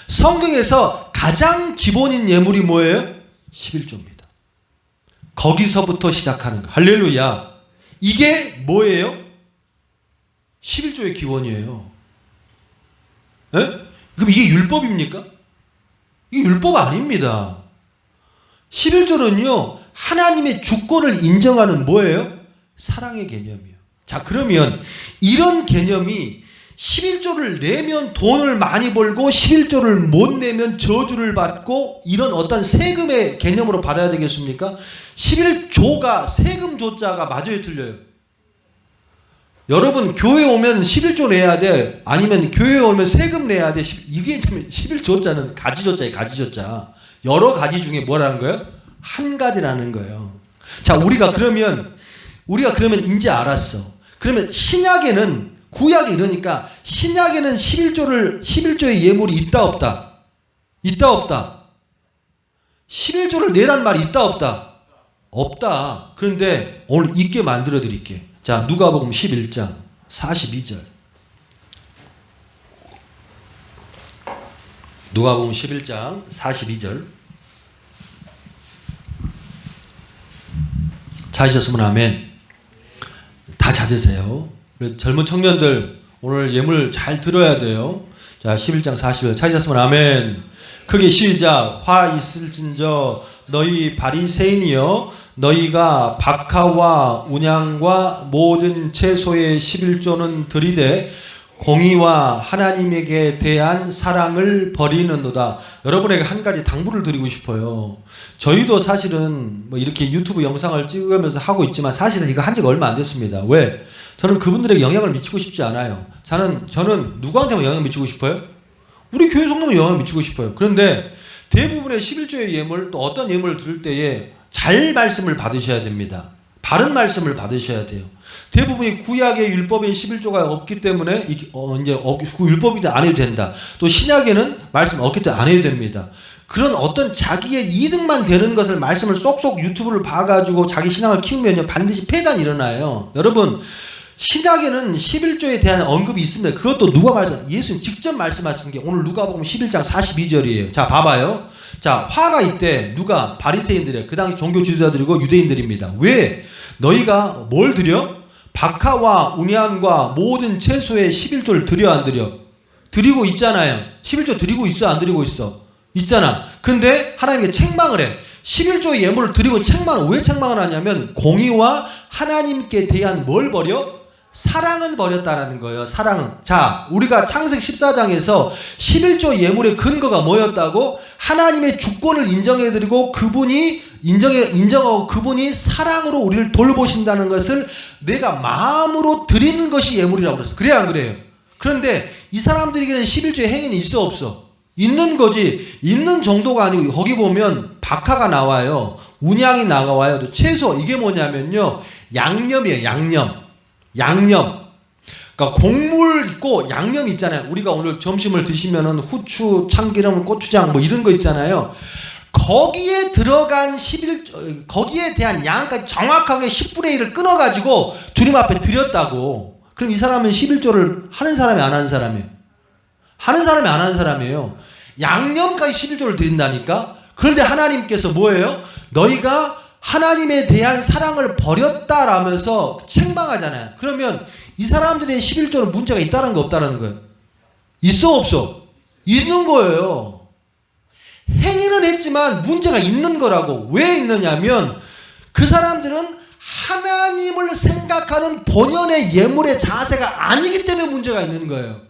성경에서 가장 기본인 예물이 뭐예요? 11조입니다. 거기서부터 시작하는 거. 할렐루야. 이게 뭐예요? 11조의 기원이에요. 에? 그럼 이게 율법입니까? 이게 율법 아닙니다. 11조는요, 하나님의 주권을 인정하는 뭐예요? 사랑의 개념이에요. 자, 그러면 이런 개념이 11조를 내면 돈을 많이 벌고 11조를 못 내면 저주를 받고 이런 어떤 세금의 개념으로 받아야 되겠습니까? 11조가 세금 조자가 맞아요, 틀려요? 여러분 교회 오면 11조 내야 돼. 아니면 교회 오면 세금 내야 돼. 이게 11조자는 가지조자예요. 가지조자. 여러 가지 중에 뭐라는 거예요? 한 가지라는 거예요. 자, 우리가 그러면 이제 알았어. 그러면 신약에는 구약이 이러니까 신약에는 11조의 예물이 있다 없다? 있다 없다? 11조를 내란 말이 있다 없다? 없다. 그런데 오늘 있게 만들어 드릴게. 자, 누가복음 11장 42절. 누가복음 11장 42절. 찾으셨으면 아멘. 다 찾으세요. 젊은 청년들 오늘 예물 잘 들어야 돼요. 자, 11장 40절 찾으셨으면 아멘. 크게 시작. 화 있을진저 너희 바리새인이여, 너희가 박하와 운양과 모든 채소의 11조는 들이되 공의와 하나님에게 대한 사랑을 버리는도다. 여러분에게 한 가지 당부를 드리고 싶어요. 저희도 사실은 뭐 이렇게 유튜브 영상을 찍으면서 하고 있지만 사실은 이거 한 지가 얼마 안 됐습니다. 왜? 저는 그분들에게 영향을 미치고 싶지 않아요. 저는 누구한테만 영향을 미치고 싶어요? 우리 교회 성도만 영향을 미치고 싶어요. 그런데 대부분의 11조의 예물, 또 어떤 예물을 들을 때에 잘 말씀을 받으셔야 됩니다. 바른 말씀을 받으셔야 돼요. 대부분이 구약의 율법에 11조가 없기 때문에 율법이 안 해도 된다. 또 신약에는 말씀 없기 때문에 안 해도 됩니다. 그런 어떤 자기의 이득만 되는 것을 말씀을 쏙쏙 유튜브를 봐가지고 자기 신앙을 키우면요 반드시 폐단이 일어나요. 여러분 신약에는 11조에 대한 언급이 있습니다. 그것도 누가 예수님 직접 말씀하신 게 오늘 누가복음 11장 42절이에요. 자, 봐봐요. 자, 화가 있대. 누가? 바리새인들이에요. 그 당시 종교 지도자들이고 유대인들입니다. 왜? 너희가 뭘 드려? 박하와 운양과 모든 채소의 11조를 드려 안 드려? 드리고 있잖아요. 11조 드리고 있어 안 드리고 있어? 있잖아. 근데 하나님께 책망을 해. 11조의 예물을 드리고 왜 책망을 하냐면 공의와 하나님께 대한 뭘 버려? 사랑은 버렸다라는 거예요. 사랑은. 자, 우리가 창세기 14장에서 11조 예물의 근거가 뭐였다고? 하나님의 주권을 인정해드리고 그분이 인정하고 그분이 사랑으로 우리를 돌보신다는 것을 내가 마음으로 드리는 것이 예물이라고 그랬어. 그래야 안 그래요? 그런데 이 사람들에게는 11조의 행위는 있어 없어? 있는 거지. 있는 정도가 아니고 거기 보면 박하가 나와요. 운양이 나와요. 또 채소. 이게 뭐냐면요. 양념이에요. 양념. 그러니까 곡물 있고 양념 있잖아요. 우리가 오늘 점심을 드시면은 후추, 참기름, 고추장 뭐 이런 거 있잖아요. 거기에 들어간 거기에 대한 양까지 정확하게 10분의 1을 끊어가지고 주님 앞에 드렸다고. 그럼 이 사람은 11조를 하는 사람이 안 하는 사람이에요? 하는 사람이 안 하는 사람이에요. 양념까지 11조를 드린다니까? 그런데 하나님께서 뭐예요? 너희가 하나님에 대한 사랑을 버렸다라면서 책망하잖아요. 그러면 이 사람들의 11조는 문제가 있다는 거 없다는 거예요? 있어 없어? 있는 거예요. 행위는 했지만 문제가 있는 거라고. 왜 있느냐면 그 사람들은 하나님을 생각하는 본연의 예물의 자세가 아니기 때문에 문제가 있는 거예요.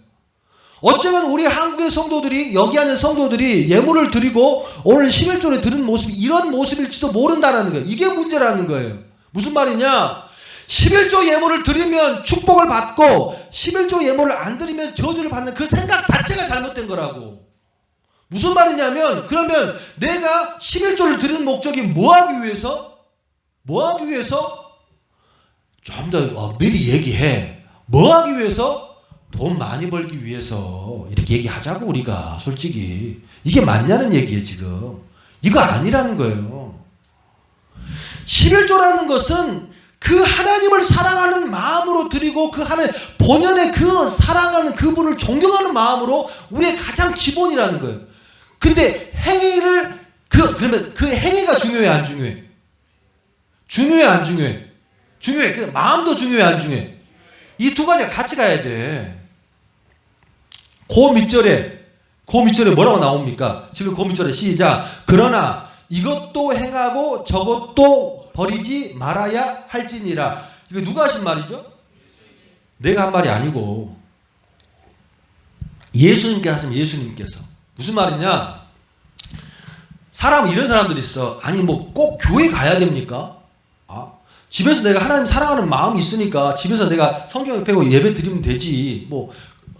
어쩌면 우리 한국의 성도들이 여기 하는 성도들이 예물을 드리고 오늘 11조를 드린 모습이 이런 모습일지도 모른다는 거예요. 이게 문제라는 거예요. 무슨 말이냐? 11조 예물을 드리면 축복을 받고 11조 예물을 안 드리면 저주를 받는 그 생각 자체가 잘못된 거라고. 무슨 말이냐면 그러면 내가 11조를 드리는 목적이 뭐 하기 위해서? 뭐 하기 위해서? 좀 더 미리 얘기해. 뭐 하기 위해서? 돈 많이 벌기 위해서 이렇게 얘기하자고. 우리가 솔직히 이게 맞냐는 얘기예요. 지금 이거 아니라는 거예요. 11조라는 것은 그 하나님을 사랑하는 마음으로 드리고 그 하나님 본연의 그 사랑하는 그분을 존경하는 마음으로 우리의 가장 기본이라는 거예요. 근데 행위를 그러면 그 행위가 중요해 안 중요해? 중요해 안 중요해? 중요해. 근데 마음도 중요해 안 중요해? 이 두 가지가 같이 가야 돼. 그 밑절에 뭐라고 나옵니까? 지금 그 밑절에 시작. 그러나 이것도 행하고 저것도 버리지 말아야 할지니라. 이거 누가 하신 말이죠? 내가 한 말이 아니고 예수님께서 하신 예수님께서. 무슨 말이냐? 이런 사람들이 있어. 아니 뭐 꼭 교회 가야 됩니까? 집에서 내가 하나님 사랑하는 마음이 있으니까 집에서 내가 성경을 펴고 예배 드리면 되지. 뭐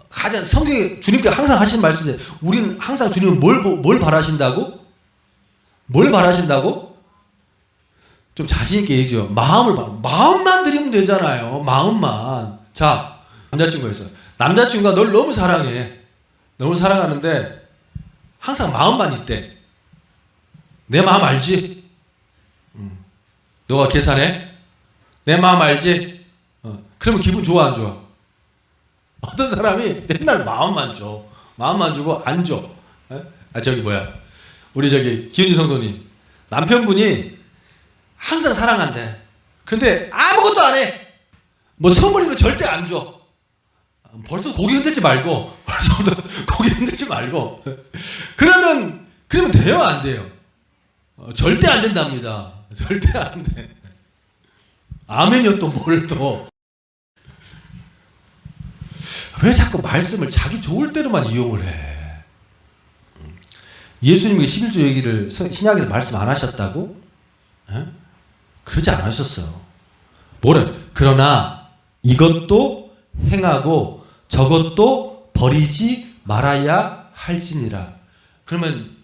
가장 성경에 주님께 항상 하신 말씀인데 우리는 항상 주님은 뭘 바라신다고? 뭘 바라신다고? 좀 자신 있게 얘기해요. 마음만 드리면 되잖아요. 마음만. 자, 남자친구가 있어. 남자친구가 널 너무 사랑해. 너무 사랑하는데 항상 마음만 있대. 내 마음 알지? 너가 계산해? 내 마음 알지? 그러면 기분 좋아 안 좋아? 어떤 사람이 맨날 마음만 줘. 마음만 주고 안 줘. 우리 기은지 성도님 남편분이 항상 사랑한대. 근데 아무것도 안 해. 뭐 선물인 거 절대 안 줘. 벌써 고개 흔들지 말고. 그러면 돼요 안 돼요? 절대 안 된답니다. 절대 안 돼. 아멘이요. 또 뭘 또. 왜 자꾸 말씀을 자기 좋을 때로만 이용을 해? 예수님이 11조 얘기를 신약에서 말씀 안 하셨다고? 그러지 않으셨어요. 그러나 이것도 행하고 저것도 버리지 말아야 할지니라. 그러면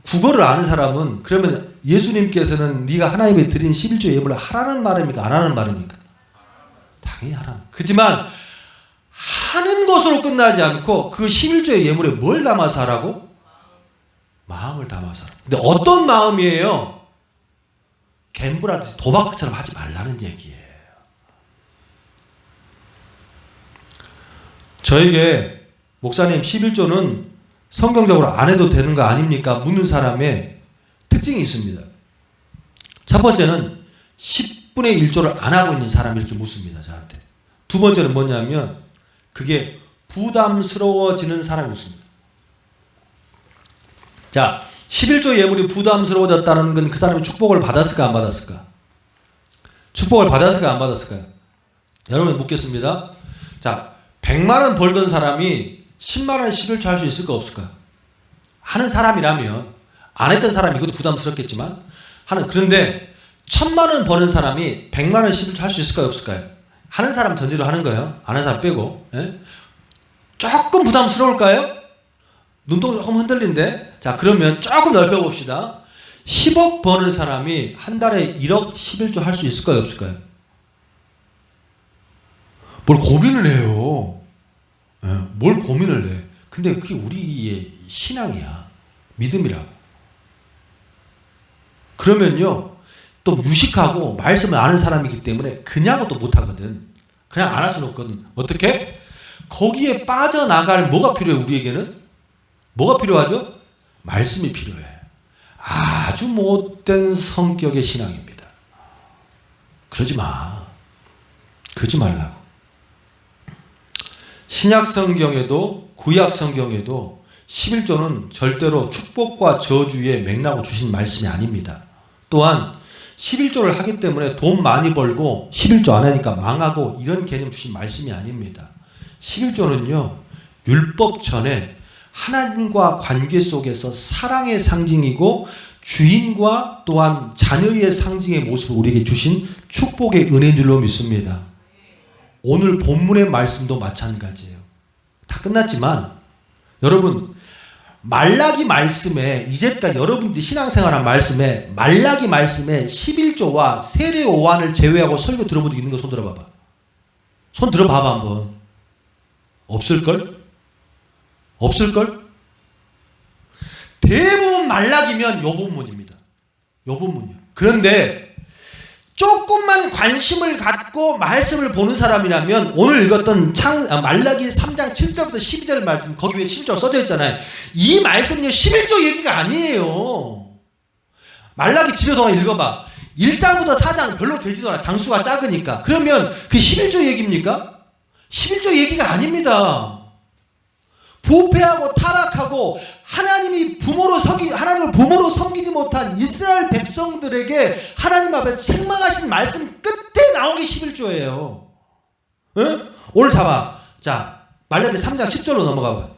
국어를 아는 사람은 그러면 예수님께서는 네가 하나님께 드린 11조 예물을 하라는 말입니까? 안 하는 말입니까? 당연히 하라는. 그렇지만 하는 것으로 끝나지 않고 그 11조의 예물에 뭘 담아서 하라고? 마음을 담아서 하라고. 근데 어떤 마음이에요? 갬블하듯이 도박처럼 하지 말라는 얘기예요. 저에게 목사님 11조는 성경적으로 안 해도 되는 거 아닙니까? 묻는 사람의 특징이 있습니다. 첫 번째는 10분의 10분의 1조를 안 하고 있는 사람이 이렇게 묻습니다. 저한테. 두 번째는 뭐냐면 그게 부담스러워지는 사람이 묻습니다. 자, 11조 예물이 부담스러워졌다는 건 그 사람이 축복을 받았을까 안 받았을까? 축복을 받았을까 안 받았을까요? 여러분 묻겠습니다. 자, 100만 원 벌던 사람이 10만 원 11조 할 수 있을까 없을까? 하는 사람이라면, 안 했던 사람이 이것도 부담스럽겠지만 그런데 1000만 원 버는 사람이 100만 원 11조 할 수 있을까요 없을까요? 하는 사람 전제로 하는 거예요. 안 하는 사람 빼고. 예? 조금 부담스러울까요? 눈동 조금 흔들린데. 자, 그러면 조금 넓혀봅시다. 10억 버는 사람이 한 달에 1억 11조 할 수 있을까요 없을까요? 뭘 고민을 해요. 예, 뭘 고민을 해. 근데 그게 우리의 신앙이야. 믿음이라고. 그러면요, 또 유식하고 말씀을 아는 사람이기 때문에 그냥은 또 못하거든. 그냥 안 할 수는 없거든. 어떻게? 거기에 빠져나갈 뭐가 필요해 우리에게는? 뭐가 필요하죠? 말씀이 필요해. 아주 못된 성격의 신앙입니다. 그러지 마. 그러지 말라고. 신약 성경에도 구약 성경에도 11조는 절대로 축복과 저주의 맥락으로 주신 말씀이 아닙니다. 또한 11조를 하기 때문에 돈 많이 벌고 11조 안 하니까 망하고 이런 개념 주신 말씀이 아닙니다. 11조는요, 율법 전에 하나님과 관계 속에서 사랑의 상징이고 주인과 또한 자녀의 상징의 모습을 우리에게 주신 축복의 은혜인 줄로 믿습니다. 오늘 본문의 말씀도 마찬가지예요. 다 끝났지만 여러분, 말라기 말씀에, 이제까지 여러분들이 신앙생활한 말씀에, 말라기 말씀에 11조와 세례 요한을 제외하고 설교 들어본 적 있는 거 손 들어봐봐. 손 들어봐봐 한번. 없을걸? 없을걸? 대부분 말라기면 요 본문입니다. 요 본문이요. 그런데 조금만 관심을 갖고 말씀을 보는 사람이라면 오늘 읽었던 말라기 3장 7절부터 12절 말씀, 거기 위에 11조 써져 있잖아요. 이 말씀은요 11조 얘기가 아니에요. 말라기 집에 동안 읽어봐. 1장부터 4장 별로 되지도 않아. 장수가 작으니까. 그러면 그 11조 얘기입니까? 11조 얘기가 아닙니다. 부패하고 타락하고 하나님을 부모로 섬기지 못한 이스라엘 백성들에게 하나님 앞에 책망하신 말씀 끝에 나온 게 11조예요. 응? 오늘 잡아. 자, 말라기 3장 10절로 넘어가봐요.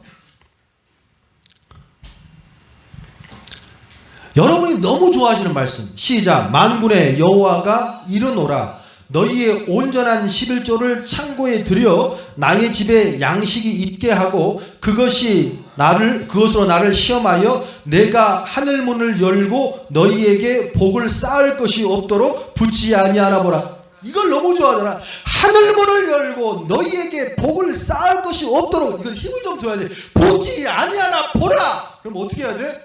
여러분이 너무 좋아하시는 말씀. 시작. 만군의 여호와가 이르노라. 너희의 온전한 11조를 창고에 들여 나의 집에 양식이 있게 하고 그것으로 나를 시험하여 내가 하늘문을 열고 너희에게 복을 쌓을 것이 없도록 붙지 아니하나 보라. 이걸 너무 좋아하잖아. 하늘문을 열고 너희에게 복을 쌓을 것이 없도록. 이건 힘을 좀 줘야 돼. 붙지 아니하나 보라. 그럼 어떻게 해야 돼?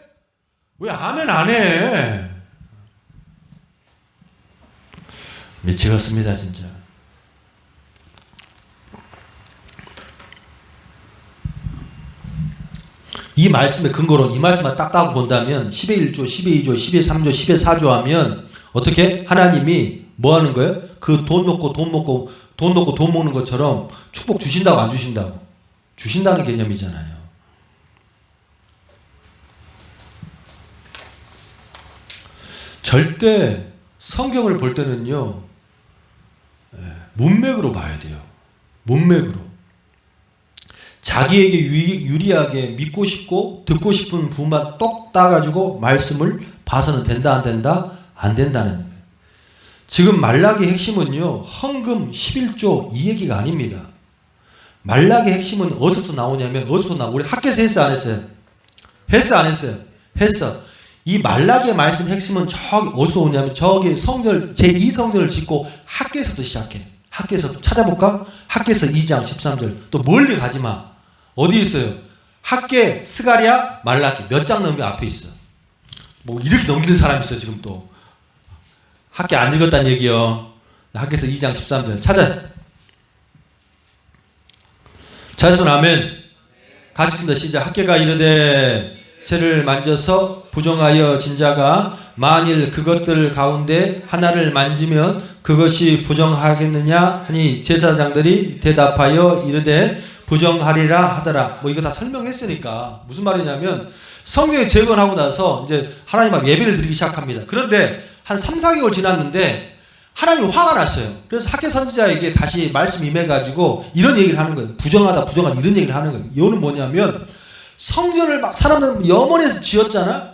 왜 아멘 안 해? 미치겠습니다 진짜. 이 말씀의 근거로 이 말씀만 딱 따고 본다면 10의 1조, 10의 2조, 10의 3조, 10의 4조 하면 어떻게? 하나님이 뭐 하는 거예요? 그 돈 놓고 돈 먹는 것처럼 축복 주신다고 안 주신다고? 주신다는 개념이잖아요. 절대 성경을 볼 때는요, 문맥으로 봐야 돼요. 문맥으로. 자기에게 유리하게 믿고 싶고 듣고 싶은 부분만 똑 따가지고 말씀을 봐서는 된다 안 된다? 안 된다는 거예요. 지금 말라기의 핵심은요, 헌금 11조 이 얘기가 아닙니다. 말라기의 핵심은 어디서부터 나오냐면 우리 학교에서 했어 안 했어요? 했어 안 했어요? 했어. 이 말라기의 말씀 핵심은 저기 어디서 오냐면 저기 성전 제2성전을 짓고 학교에서부터 시작해. 학교에서 찾아볼까? 학교에서 2장 13절. 또 멀리 가지마. 어디 있어요? 학교 스가랴 말라기 몇 장 넘게 앞에 있어. 뭐 이렇게 넘기는 사람이 있어 지금 또. 학교 안 읽었다는 얘기요. 학교에서 2장 13절 찾아. 찾으면 아멘. 같이 듭니다. 시작. 학교가 이르되 새를 만져서 부정하여 진 자가 만일 그것들 가운데 하나를 만지면 그것이 부정하겠느냐 하니 제사장들이 대답하여 이르되 부정하리라 하더라. 뭐 이거 다 설명했으니까 무슨 말이냐면 성경에 재건하고 나서 이제 하나님 앞 예배를 드리기 시작합니다. 그런데 한 3, 4개월 지났는데 하나님이 화가 났어요. 그래서 학개 선지자에게 다시 말씀 임해가지고 이런 얘기를 하는 거예요. 부정하다 이런 얘기를 하는 거예요. 이거는 뭐냐면 성전을 막 사람들 염원해서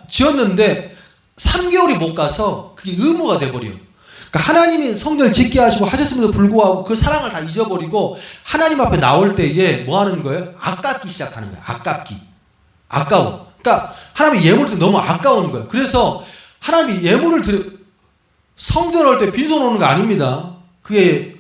지었는데 3개월이 못 가서 그게 의무가 돼버려요. 그러니까 하나님이 성전을 짓게 하시고 하셨음에도 불구하고 그 사랑을 다 잊어버리고 하나님 앞에 나올 때에 뭐 하는 거예요? 아깝기 시작하는 거예요. 아까워. 그러니까 하나님이 예물을 드리기 너무 아까운 거예요. 그래서 하나님이 예물을 성전 올 때 빈손 오는 거 아닙니다. 그게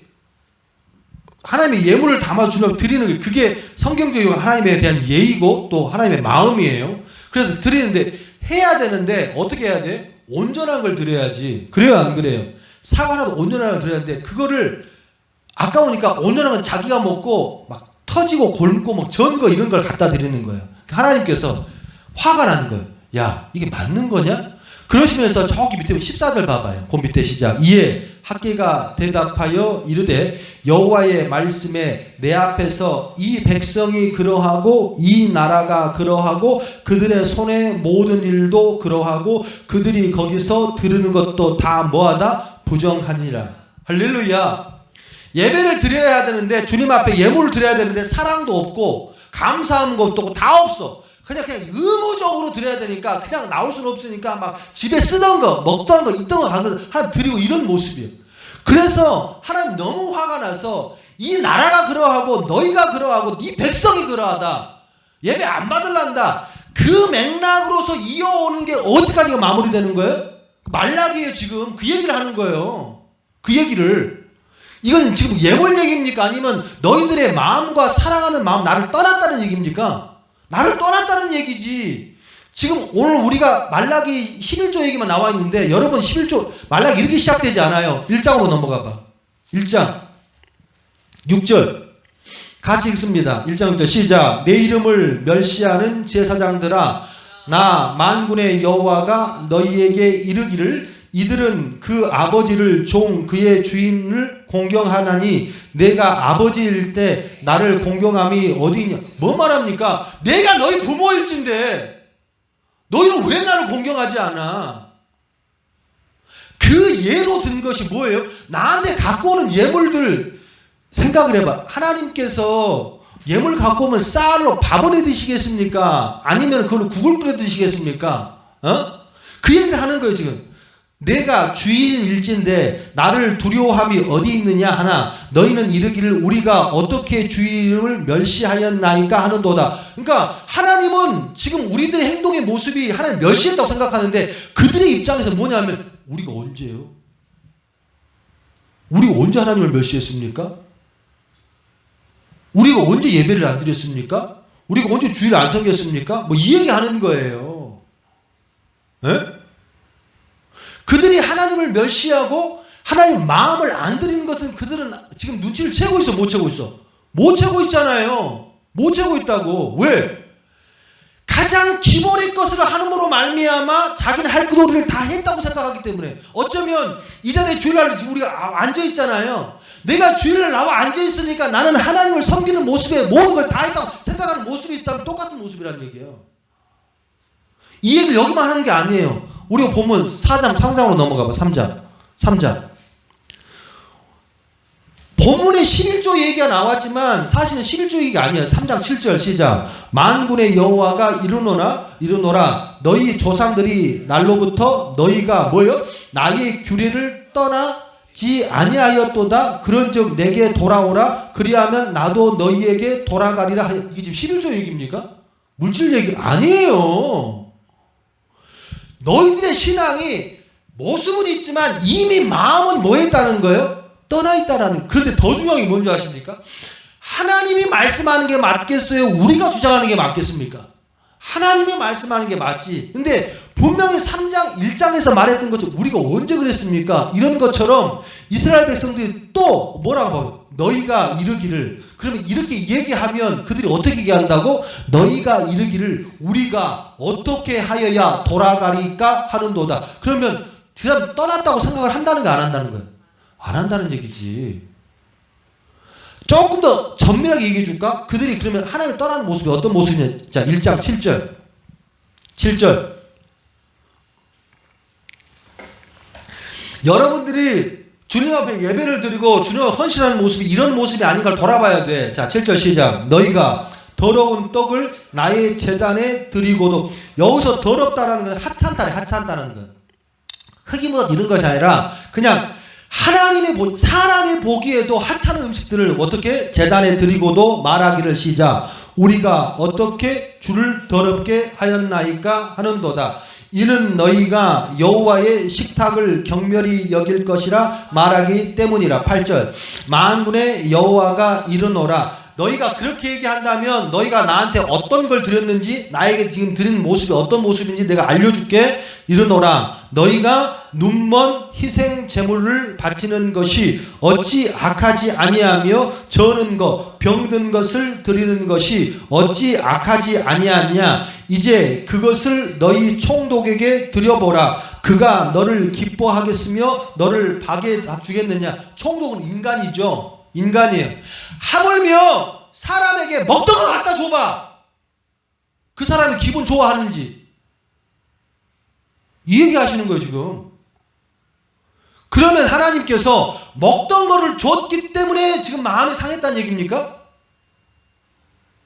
하나님의 예물을 담아주려고 드리는 게 그게 성경적으로 하나님에 대한 예의고 또 하나님의 마음이에요. 그래서 드리는데 해야 되는데 어떻게 해야 돼? 온전한 걸 드려야지. 그래요, 안 그래요? 사과라도 온전한 걸 드려야 되는데 그거를 아까우니까 온전한 건 자기가 먹고 막 터지고 곪고 막 전 거 이런 걸 갖다 드리는 거예요. 하나님께서 화가 나는 거예요. 야, 이게 맞는 거냐? 그러시면서 저기 밑에 14절 봐봐요. 그 밑에 시작. 이에 학개가 대답하여 이르되 여호와의 말씀에 내 앞에서 이 백성이 그러하고 이 나라가 그러하고 그들의 손의 모든 일도 그러하고 그들이 거기서 들으는 것도 다 뭐하다? 부정하니라. 할렐루야. 예배를 드려야 되는데 주님 앞에 예물을 드려야 되는데 사랑도 없고 감사하는 것도 없고 다 없어. 그냥 의무적으로 드려야 되니까 그냥 나올 수는 없으니까 막 집에 쓰던 거 먹던 거 있던 거 하나님 드리고 이런 모습이에요. 그래서 하나님 너무 화가 나서 이 나라가 그러하고 너희가 그러하고 네 백성이 그러하다. 예배 안 받을란다. 그 맥락으로서 이어오는 게 어디까지 마무리되는 거예요? 말라기에 지금 그 얘기를 하는 거예요. 그 얘기를. 이건 지금 예물 얘기입니까? 아니면 너희들의 마음과 사랑하는 마음 나를 떠났다는 얘기입니까? 나를 떠났다는 얘기지. 지금 오늘 우리가 말라기 11조 얘기만 나와 있는데 여러분 11조 말라기 이렇게 시작되지 않아요. 1장으로 넘어가 봐. 1장 6절 같이 읽습니다. 1장 6절 시작. 내 이름을 멸시하는 제사장들아 나 만군의 여호와가 너희에게 이르기를 이들은 그 아버지를 종 그의 주인을 공경하나니 내가 아버지일 때 나를 공경함이 어디 있냐. 뭐 말합니까? 내가 너희 부모일진데 너희는 왜 나를 공경하지 않아? 그 예로 든 것이 뭐예요? 나한테 갖고 오는 예물들 생각을 해봐. 하나님께서 예물 갖고 오면 쌀로 밥을 해 드시겠습니까? 아니면 그걸로 국을 끓여 드시겠습니까? 그 얘기를 하는 거예요 지금. 내가 주인일진데 나를 두려워함이 어디 있느냐 하나 너희는 이르기를 우리가 어떻게 주인을 멸시하였나이까 하는도다. 그러니까 하나님은 지금 우리들의 행동의 모습이 하나님 멸시했다고 생각하는데 그들의 입장에서 뭐냐면 우리가 언제요? 우리가 언제 하나님을 멸시했습니까? 우리가 언제 예배를 안 드렸습니까? 우리가 언제 주일을 안 섬겼습니까? 뭐 이 얘기 하는 거예요. 에? 그들이 하나님을 멸시하고 하나님 마음을 안 드리는 것은 그들은 지금 눈치를 채고 있어, 못 채고 있어? 못 채고 있잖아요. 못 채고 있다고. 왜? 가장 기본의 것을 함으로 말미암아 자기는 할 도리를 다 했다고 생각하기 때문에. 어쩌면 이 자리에 주일날 지금 우리가 앉아 있잖아요. 내가 주일날 나와 앉아 있으니까 나는 하나님을 섬기는 모습에 모든 걸 다 했다고 생각하는 모습이 있다면 똑같은 모습이라는 얘기예요. 이 얘기를 여기만 하는 게 아니에요. 우리가 보면 4장, 3장으로 넘어가 봐. 3장. 본문에 11조 얘기가 나왔지만 사실은 11조 얘기가 아니에요. 3장 7절 시작. 만군의 여호와가 이르노라 너희 조상들이 날로부터 너희가 뭐요? 나의 규례를 떠나지 아니하였도다. 그런즉 내게 돌아오라. 그리하면 나도 너희에게 돌아가리라. 이게 지금 11조 얘기입니까? 물질 얘기 아니에요. 너희들의 신앙이 모습은 있지만 이미 마음은 뭐 했다는 거예요? 떠나 있다라는. 그런데 더 중요한 게 뭔지 아십니까? 하나님이 말씀하는 게 맞겠어요? 우리가 주장하는 게 맞겠습니까? 하나님이 말씀하는 게 맞지. 근데 분명히 3장 1장에서 말했던 것처럼 우리가 언제 그랬습니까? 이런 것처럼 이스라엘 백성들이 또 뭐라고 봐요? 너희가 이르기를, 그러면 이렇게 얘기하면 그들이 어떻게 얘기한다고? 너희가 이르기를 우리가 어떻게 하여야 돌아가리까 하는도다. 그러면 그 사람 떠났다고 생각을 한다는 거 안 한다는 거예요? 안 한다는 얘기지. 조금 더 전밀하게 얘기해 줄까? 그들이 그러면 하나님을 떠나는 모습이 어떤 모습이냐. 자, 1장 7절 7절 여러분들이 주님 앞에 예배를 드리고 주님 앞에 헌신하는 모습이 이런 모습이 아닌 걸 돌아봐야 돼. 자, 7절 시작. 너희가 더러운 떡을 나의 제단에 드리고도, 여기서 더럽다라는 건 하찮다는 거예요. 흙이 묻어 이런 것이 아니라 그냥 하나님의 사람이 보기에도 하찮은 음식들을 어떻게 제단에 드리고도 말하기를 시작. 우리가 어떻게 주를 더럽게 하였나이까 하는도다. 이는 너희가 여호와의 식탁을 경멸히 여길 것이라 말하기 때문이라. 8절 만군의 여호와가 이르노라. 너희가 그렇게 얘기한다면 너희가 나한테 어떤 걸 드렸는지, 나에게 지금 드리는 모습이 어떤 모습인지 내가 알려줄게. 이르노라. 너희가 눈먼 희생 제물을 바치는 것이 어찌 악하지 아니하며 저는 것 병든 것을 드리는 것이 어찌 악하지 아니하냐. 이제 그것을 너희 총독에게 드려보라. 그가 너를 기뻐하겠으며 너를 박에 주겠느냐. 총독은 인간이죠. 인간이에요. 하물며 사람에게 먹던 걸 갖다 줘봐. 그 사람이 기분 좋아하는지. 이 얘기 하시는 거예요 지금. 그러면 하나님께서 먹던 거를 줬기 때문에 지금 마음이 상했다는 얘기입니까?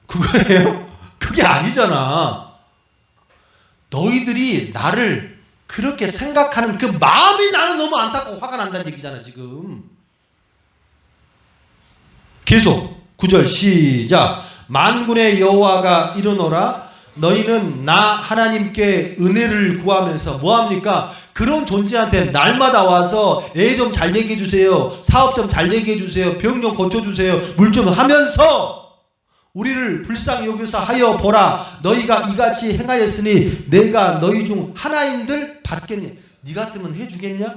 그거예요? 그게 아니잖아. 너희들이 나를 그렇게 생각하는 그 마음이 나는 너무 안타깝고 화가 난다는 얘기잖아 지금. 계속 9절 시작. 만군의 여호와가 이르노라. 너희는 나 하나님께 은혜를 구하면서 뭐합니까? 그런 존재한테 날마다 와서 애 좀 잘 되게 해주세요, 사업 좀 잘 되게 해주세요, 병 좀 고쳐주세요, 물 좀 하면서 우리를 불쌍히 여기서 하여 보라. 너희가 이같이 행하였으니 내가 너희 중 하나인들 받겠니? 네 같으면 해주겠냐?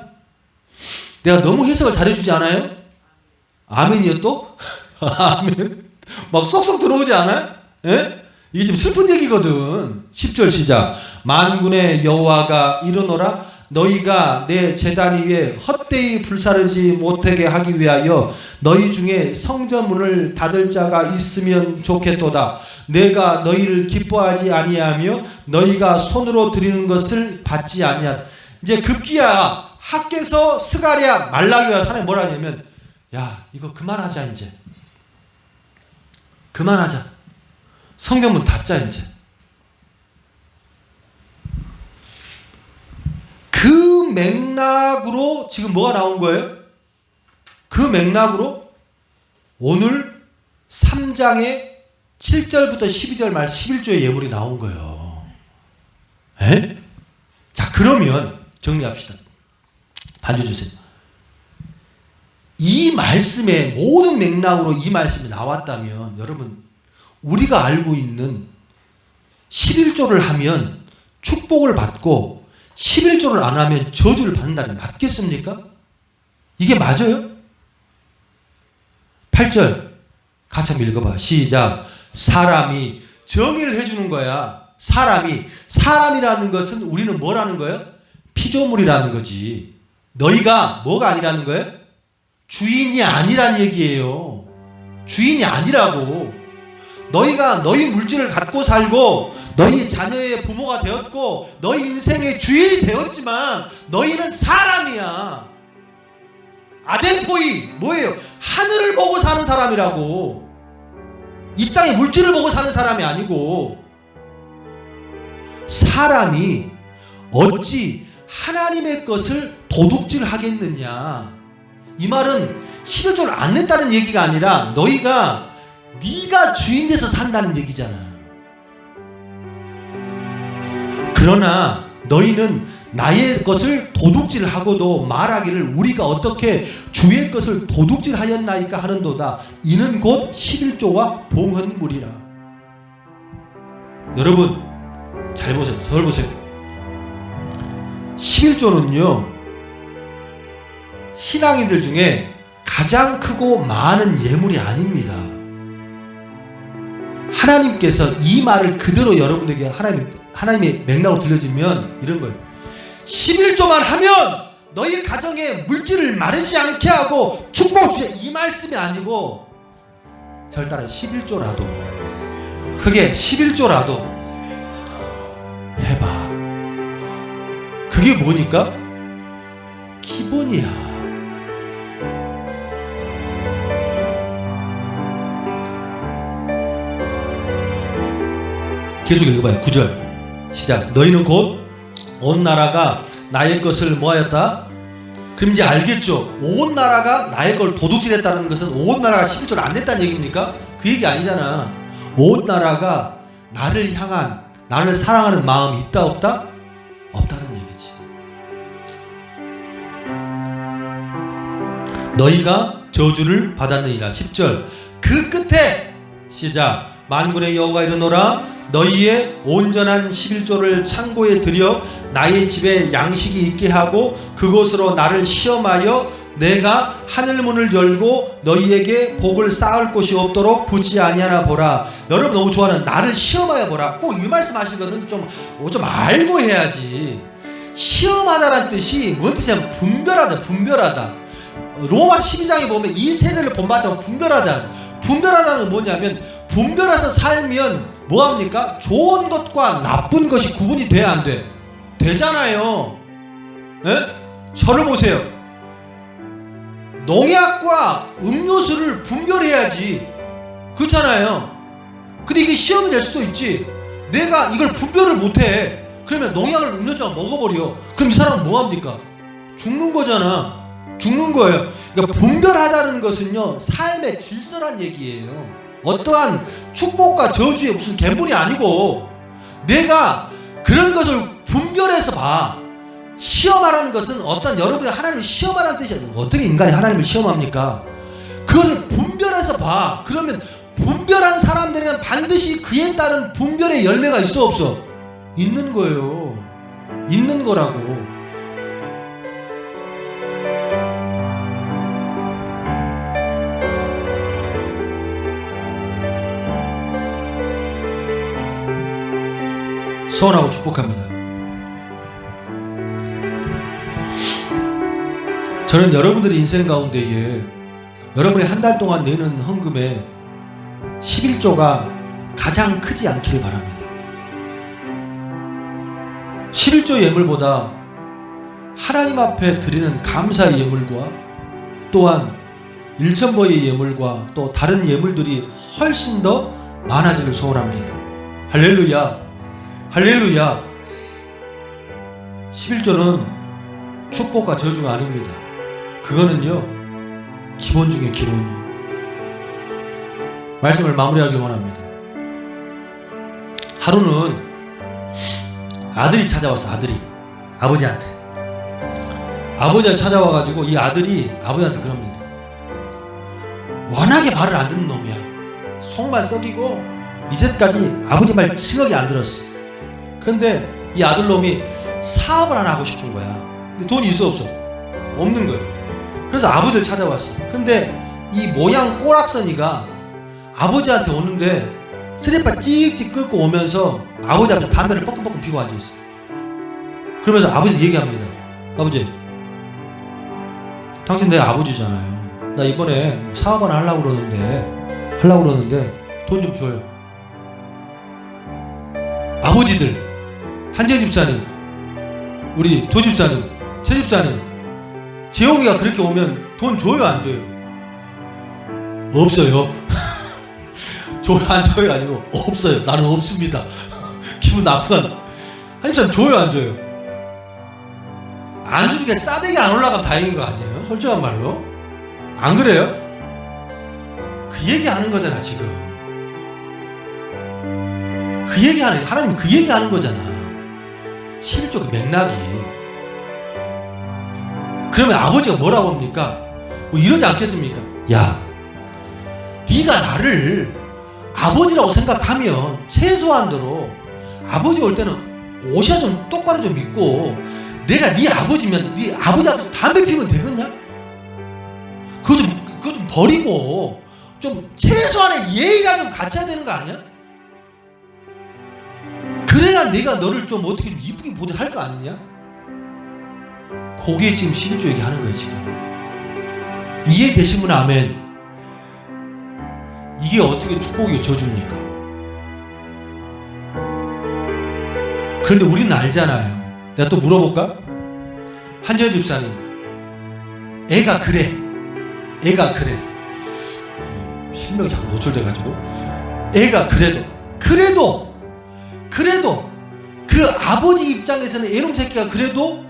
내가 너무 해석을 잘해주지 않아요? 아멘이요 또? 아멘. 막 쏙쏙 들어오지 않아요? 예? 이게 지금 슬픈 얘기거든. 10절 시작. 만군의 여호와가 이르노라. 너희가 내 제단 위에 헛되이 불사르지 못하게 하기 위하여 너희 중에 성전문을 닫을 자가 있으면 좋겠도다. 내가 너희를 기뻐하지 아니하며 너희가 손으로 드리는 것을 받지 아니하다. 이제 급기야 학개서 스가랴 말라기와 하나님 뭐라 하냐면, 야 이거 그만하자. 이제 그만하자. 성경문 닫자. 이제 그 맥락으로 지금 뭐가 나온 거예요? 그 맥락으로 오늘 3장의 7절부터 12절 말 11조의 예물이 나온 거예요. 에? 자, 그러면 정리합시다. 반주 주세요. 이 말씀의 모든 맥락으로 이 말씀이 나왔다면 여러분, 우리가 알고 있는 11조를 하면 축복을 받고 11조를 안 하면 저주를 받는다는 게 맞겠습니까? 이게 맞아요? 8절 같이 한번 읽어봐. 시작. 사람이 정의를 해주는 거야. 사람이라는 것은 우리는 뭐라는 거예요? 피조물이라는 거지. 너희가 뭐가 아니라는 거예요? 주인이 아니란 얘기예요. 주인이 아니라고. 너희가 너희 물질을 갖고 살고 너희 자녀의 부모가 되었고 너희 인생의 주인이 되었지만 너희는 사람이야. 아덴포이 뭐예요? 하늘을 보고 사는 사람이라고. 이 땅의 물질을 보고 사는 사람이 아니고. 사람이 어찌 하나님의 것을 도둑질 하겠느냐. 이 말은 11조를 안 냈다는 얘기가 아니라 네가 주인 돼서 산다는 얘기잖아. 그러나 너희는 나의 것을 도둑질하고도 말하기를 우리가 어떻게 주의 것을 도둑질하였나이까 하는도다. 이는 곧 11조와 봉헌물이라. 여러분 잘 보세요. 절 보세요. 11조는요 신앙인들 중에 가장 크고 많은 예물이 아닙니다. 하나님께서 이 말을 그대로 여러분에게 하나님의 맥락으로 들려주면 이런 거예요. 11조만 하면 너희 가정에 물질을 마르지 않게 하고 축복을 주자, 이 말씀이 아니고 절 따라 11조라도, 그게 11조라도 해봐. 그게 뭐니까? 기본이야. 계속 읽어봐요. 9절 시작. 너희는 곧 온 나라가 나의 것을 뭐하였다? 그럼 이제 알겠죠? 온 나라가 나의 걸 도둑질했다는 것은 온 나라가 11조를 안 냈다는 얘기입니까? 그 얘기 아니잖아. 온 나라가 나를 향한, 나를 사랑하는 마음이 있다 없다? 없다는 얘기지. 너희가 저주를 받았느니라. 10절 그 끝에 시작. 만군의 여호와가 이르노라 너희의 온전한 11조를 창고에 들여 나의 집에 양식이 있게 하고 그곳으로 나를 시험하여 내가 하늘문을 열고 너희에게 복을 쌓을 곳이 없도록 부지 아니하나 보라. 여러분 너무 좋아하는 나를 시험하여 보라. 꼭 이 말씀 하시거든. 좀 알고 해야지. 시험하다라는 뜻이 뭔 뜻이냐면 분별하다, 분별하다. 로마 12장에 보면 이 세대를 본받자고 분별하다. 분별하다는 뭐냐면 분별해서 살면 뭐합니까? 좋은 것과 나쁜 것이 구분이 돼야 안 돼? 되잖아요. 에? 저를 보세요. 농약과 음료수를 분별해야지. 그렇잖아요. 근데 이게 시험이 될 수도 있지. 내가 이걸 분별을 못해. 그러면 농약을 음료수만 먹어버려. 그럼 이 사람은 뭐합니까? 죽는 거잖아. 죽는 거예요. 그러니까 분별하다는 것은요, 삶의 질서란 얘기예요. 어떠한 축복과 저주의 무슨 갬블이 아니고 내가 그런 것을 분별해서 봐. 시험하라는 것은 어떤 여러분이 하나님을 시험하라는 뜻이에요. 어떻게 인간이 하나님을 시험합니까? 그거를 분별해서 봐. 그러면 분별한 사람들에게는 반드시 그에 따른 분별의 열매가 있어 없어? 있는 거예요. 있는 거라고. 소원하고 축복합니다. 저는 여러분들의 인생 가운데에 여러분이 한 달 동안 내는 헌금의 11조가 가장 크지 않기를 바랍니다. 11조 예물보다 하나님 앞에 드리는 감사의 예물과 또한 일천보의 예물과 또 다른 예물들이 훨씬 더 많아지길 소원합니다. 할렐루야. 할렐루야. 11조는 축복과 저주가 아닙니다. 그거는요, 기본 중에 기본이에요. 말씀을 마무리하길 원합니다. 하루는 아들이 찾아왔어. 아들이 아버지한테 찾아와가지고 이 아들이 아버지한테 그럽니다. 워낙에 말을 안 듣는 놈이야. 속만 썩이고 이제까지 아버지 말 싱겁게 안 들었어. 근데 이 아들놈이 사업을 하나 하고 싶은 거야. 근데 돈이 있어 없어? 없는 거예요. 그래서 아버지를 찾아왔어. 근데 이 모양 꼬락서니가 아버지한테 오는데 스리퍼 찍찍 끌고 오면서 아버지 앞에 담배를 뻐끔뻐끔 피고 앉아있어. 그러면서 아버지 얘기합니다. 아버지, 당신 내 아버지잖아요. 나 이번에 사업 하나 하려고 그러는데 돈 좀 줘요. 아버지들, 한재 집사님, 우리 조 집사님, 최 집사님, 재용이가 그렇게 오면 돈 줘요 안 줘요? 없어요. 줘요 안 줘요 아니고 없어요. 나는 없습니다. 기분 나쁘다. 한 집사님 줘요 안 줘요? 안 주는 게 싸대기 안 올라가면 다행인 거 아니에요? 솔직한 말로. 안 그래요? 그 얘기하는 거잖아 지금. 그 얘기하는, 하나님 그 얘기하는 거잖아. 11조 그 맥락이. 그러면 아버지가 뭐라고 합니까? 뭐 이러지 않겠습니까? 야, 네가 나를 아버지라고 생각하면 최소한도로 아버지 올 때는 옷이야 좀 똑바로 좀 입고, 내가 네 아버지면 네 아버지 앞에서 담배 피우면 되겠냐? 그거 좀 버리고 좀 최소한의 예의가 좀 갖춰야 되는 거 아니야? 그래야 내가 너를 좀 어떻게 좀 이쁘게 보게 할 거 아니냐? 그게 지금 11조 얘기하는 거예요 지금. 이해되시면 아멘. 이게 어떻게 축복이고 저주입니까? 그런데 우리는 알잖아요. 내가 또 물어볼까? 한지연 집사님, 애가 그래. 실명이 자꾸 노출돼가지고 애가 그래도 그 아버지 입장에서는 애놈 새끼가 그래도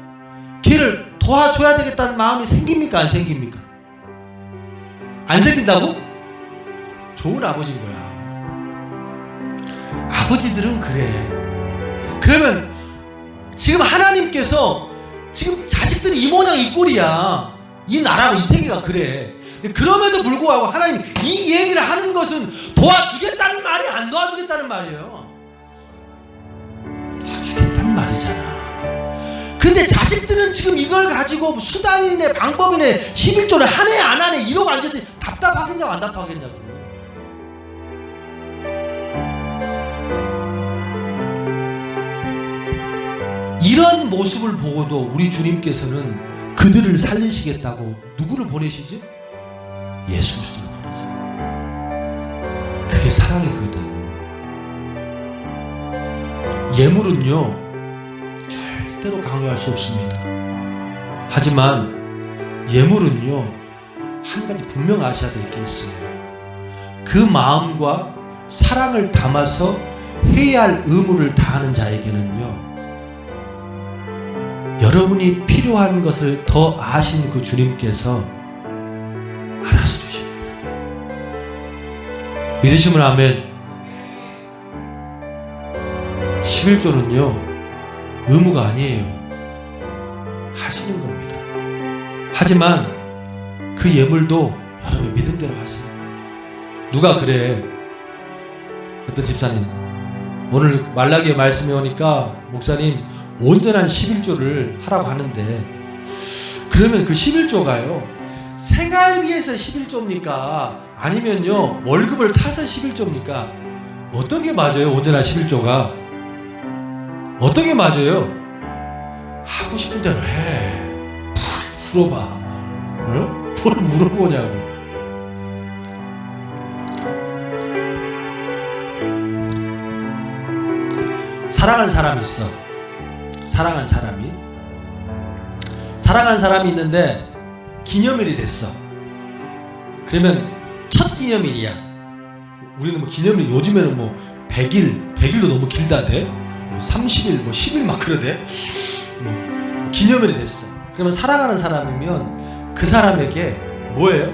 걔를 도와줘야 되겠다는 마음이 생깁니까? 안 생깁니까? 안 생긴다고? 좋은 아버지인 거야. 아버지들은 그래. 그러면 지금 하나님께서 지금 자식들이 이 모양 이 꼴이야. 이 나라가 이 세계가 그래. 그럼에도 불구하고 하나님 이 얘기를 하는 것은 도와주겠다는 말이 안 도와주겠다는 말이에요. 도와주겠다는 말이잖아. 근데 자식들은 지금 이걸 가지고 수단이네 방법이네 11조를 하네 안 하네 이러고 앉아서 답답하겠냐고 안 답답하겠냐고. 이런 모습을 보고도 우리 주님께서는 그들을 살리시겠다고 누구를 보내시지? 예수 그리스도를 보내죠. 그게 사랑이거든. 예물은요 절대로 강요할 수 없습니다. 하지만 예물은요 한 가지 분명 아셔야 될 게 있어요. 그 마음과 사랑을 담아서 해야 할 의무를 다하는 자에게는요 여러분이 필요한 것을 더 아신 그 주님께서 알아서 주십니다. 믿으시면 아멘. 11조는요 의무가 아니에요. 하시는 겁니다. 하지만 그 예물도 여러분 믿음대로 하세요. 누가 그래? 어떤 집사님 오늘 말라기의 말씀이 오니까 목사님 온전한 11조를 하라고 하는데 그러면 그 11조가요 생활비에서 11조입니까? 아니면요 월급을 타서 11조입니까? 어떤 게 맞아요? 온전한 11조가 어떤 게 맞아요? 하고 싶은 대로 해. 물어봐. 어? 뭘 물어보냐고. 사랑한 사람이 있어. 사랑한 사람이 있는데 기념일이 됐어. 그러면 첫 기념일이야. 우리는 뭐 기념일 요즘에는 뭐 100일도 너무 길다대. 뭐 30일, 뭐 10일 막 그러대. 뭐 기념일이 됐어. 그러면 사랑하는 사람이면 그 사람에게 뭐예요?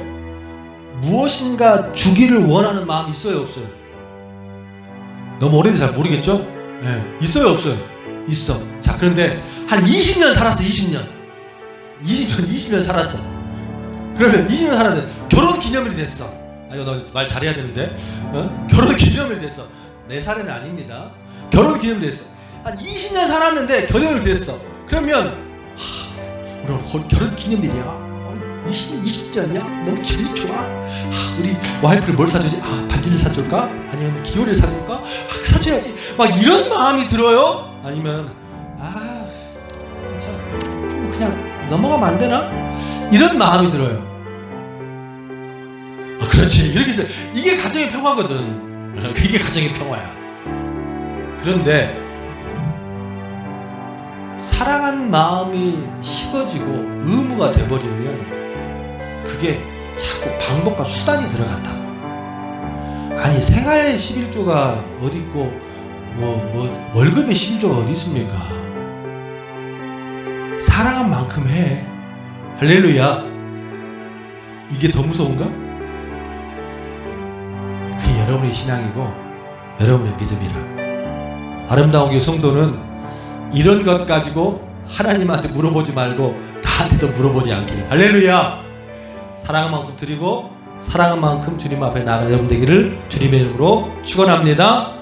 무엇인가 주기를 원하는 마음이 있어요, 없어요? 너무 오래돼서 잘 모르겠죠? 네. 있어요, 없어요? 있어. 자, 그런데 한 20년 살았어. 20년 살았어. 그러면 20년 살았는데 결혼 기념일이 됐어. 아니, 너 말 잘해야 되는데. 결혼 기념일이 됐어. 내 사례는 아닙니다. 결혼 기념일이 됐어. 한 20년 살았는데 결혼을 됐어. 그러면 우리 결혼 기념일이야. 20년이야? 너무 기분이 좋아. 우리 와이프를 뭘 사주지? 반지를 사줄까? 아니면 기호를 사줄까? 사줘야지. 막 이런 마음이 들어요? 아니면 좀 그냥 넘어가면 안 되나? 이런 마음이 들어요. 그렇지. 이렇게 해서 이게 가정의 평화거든. 이게 가정의 평화야. 그런데 사랑한 마음이 식어지고 의무가 돼버리면 그게 자꾸 방법과 수단이 들어간다고. 아니 생활의 11조가 어디 있고 뭐 월급의 11조가 어디 있습니까? 사랑한 만큼 해. 할렐루야. 이게 더 무서운가? 그게 여러분의 신앙이고 여러분의 믿음이라. 아름다운 교회 성도는 이런 것 가지고 하나님한테 물어보지 말고 나한테도 물어보지 않기를. 할렐루야. 사랑한 만큼 드리고 사랑한 만큼 주님 앞에 나아가는 여러분 되기를 주님의 이름으로 축원합니다.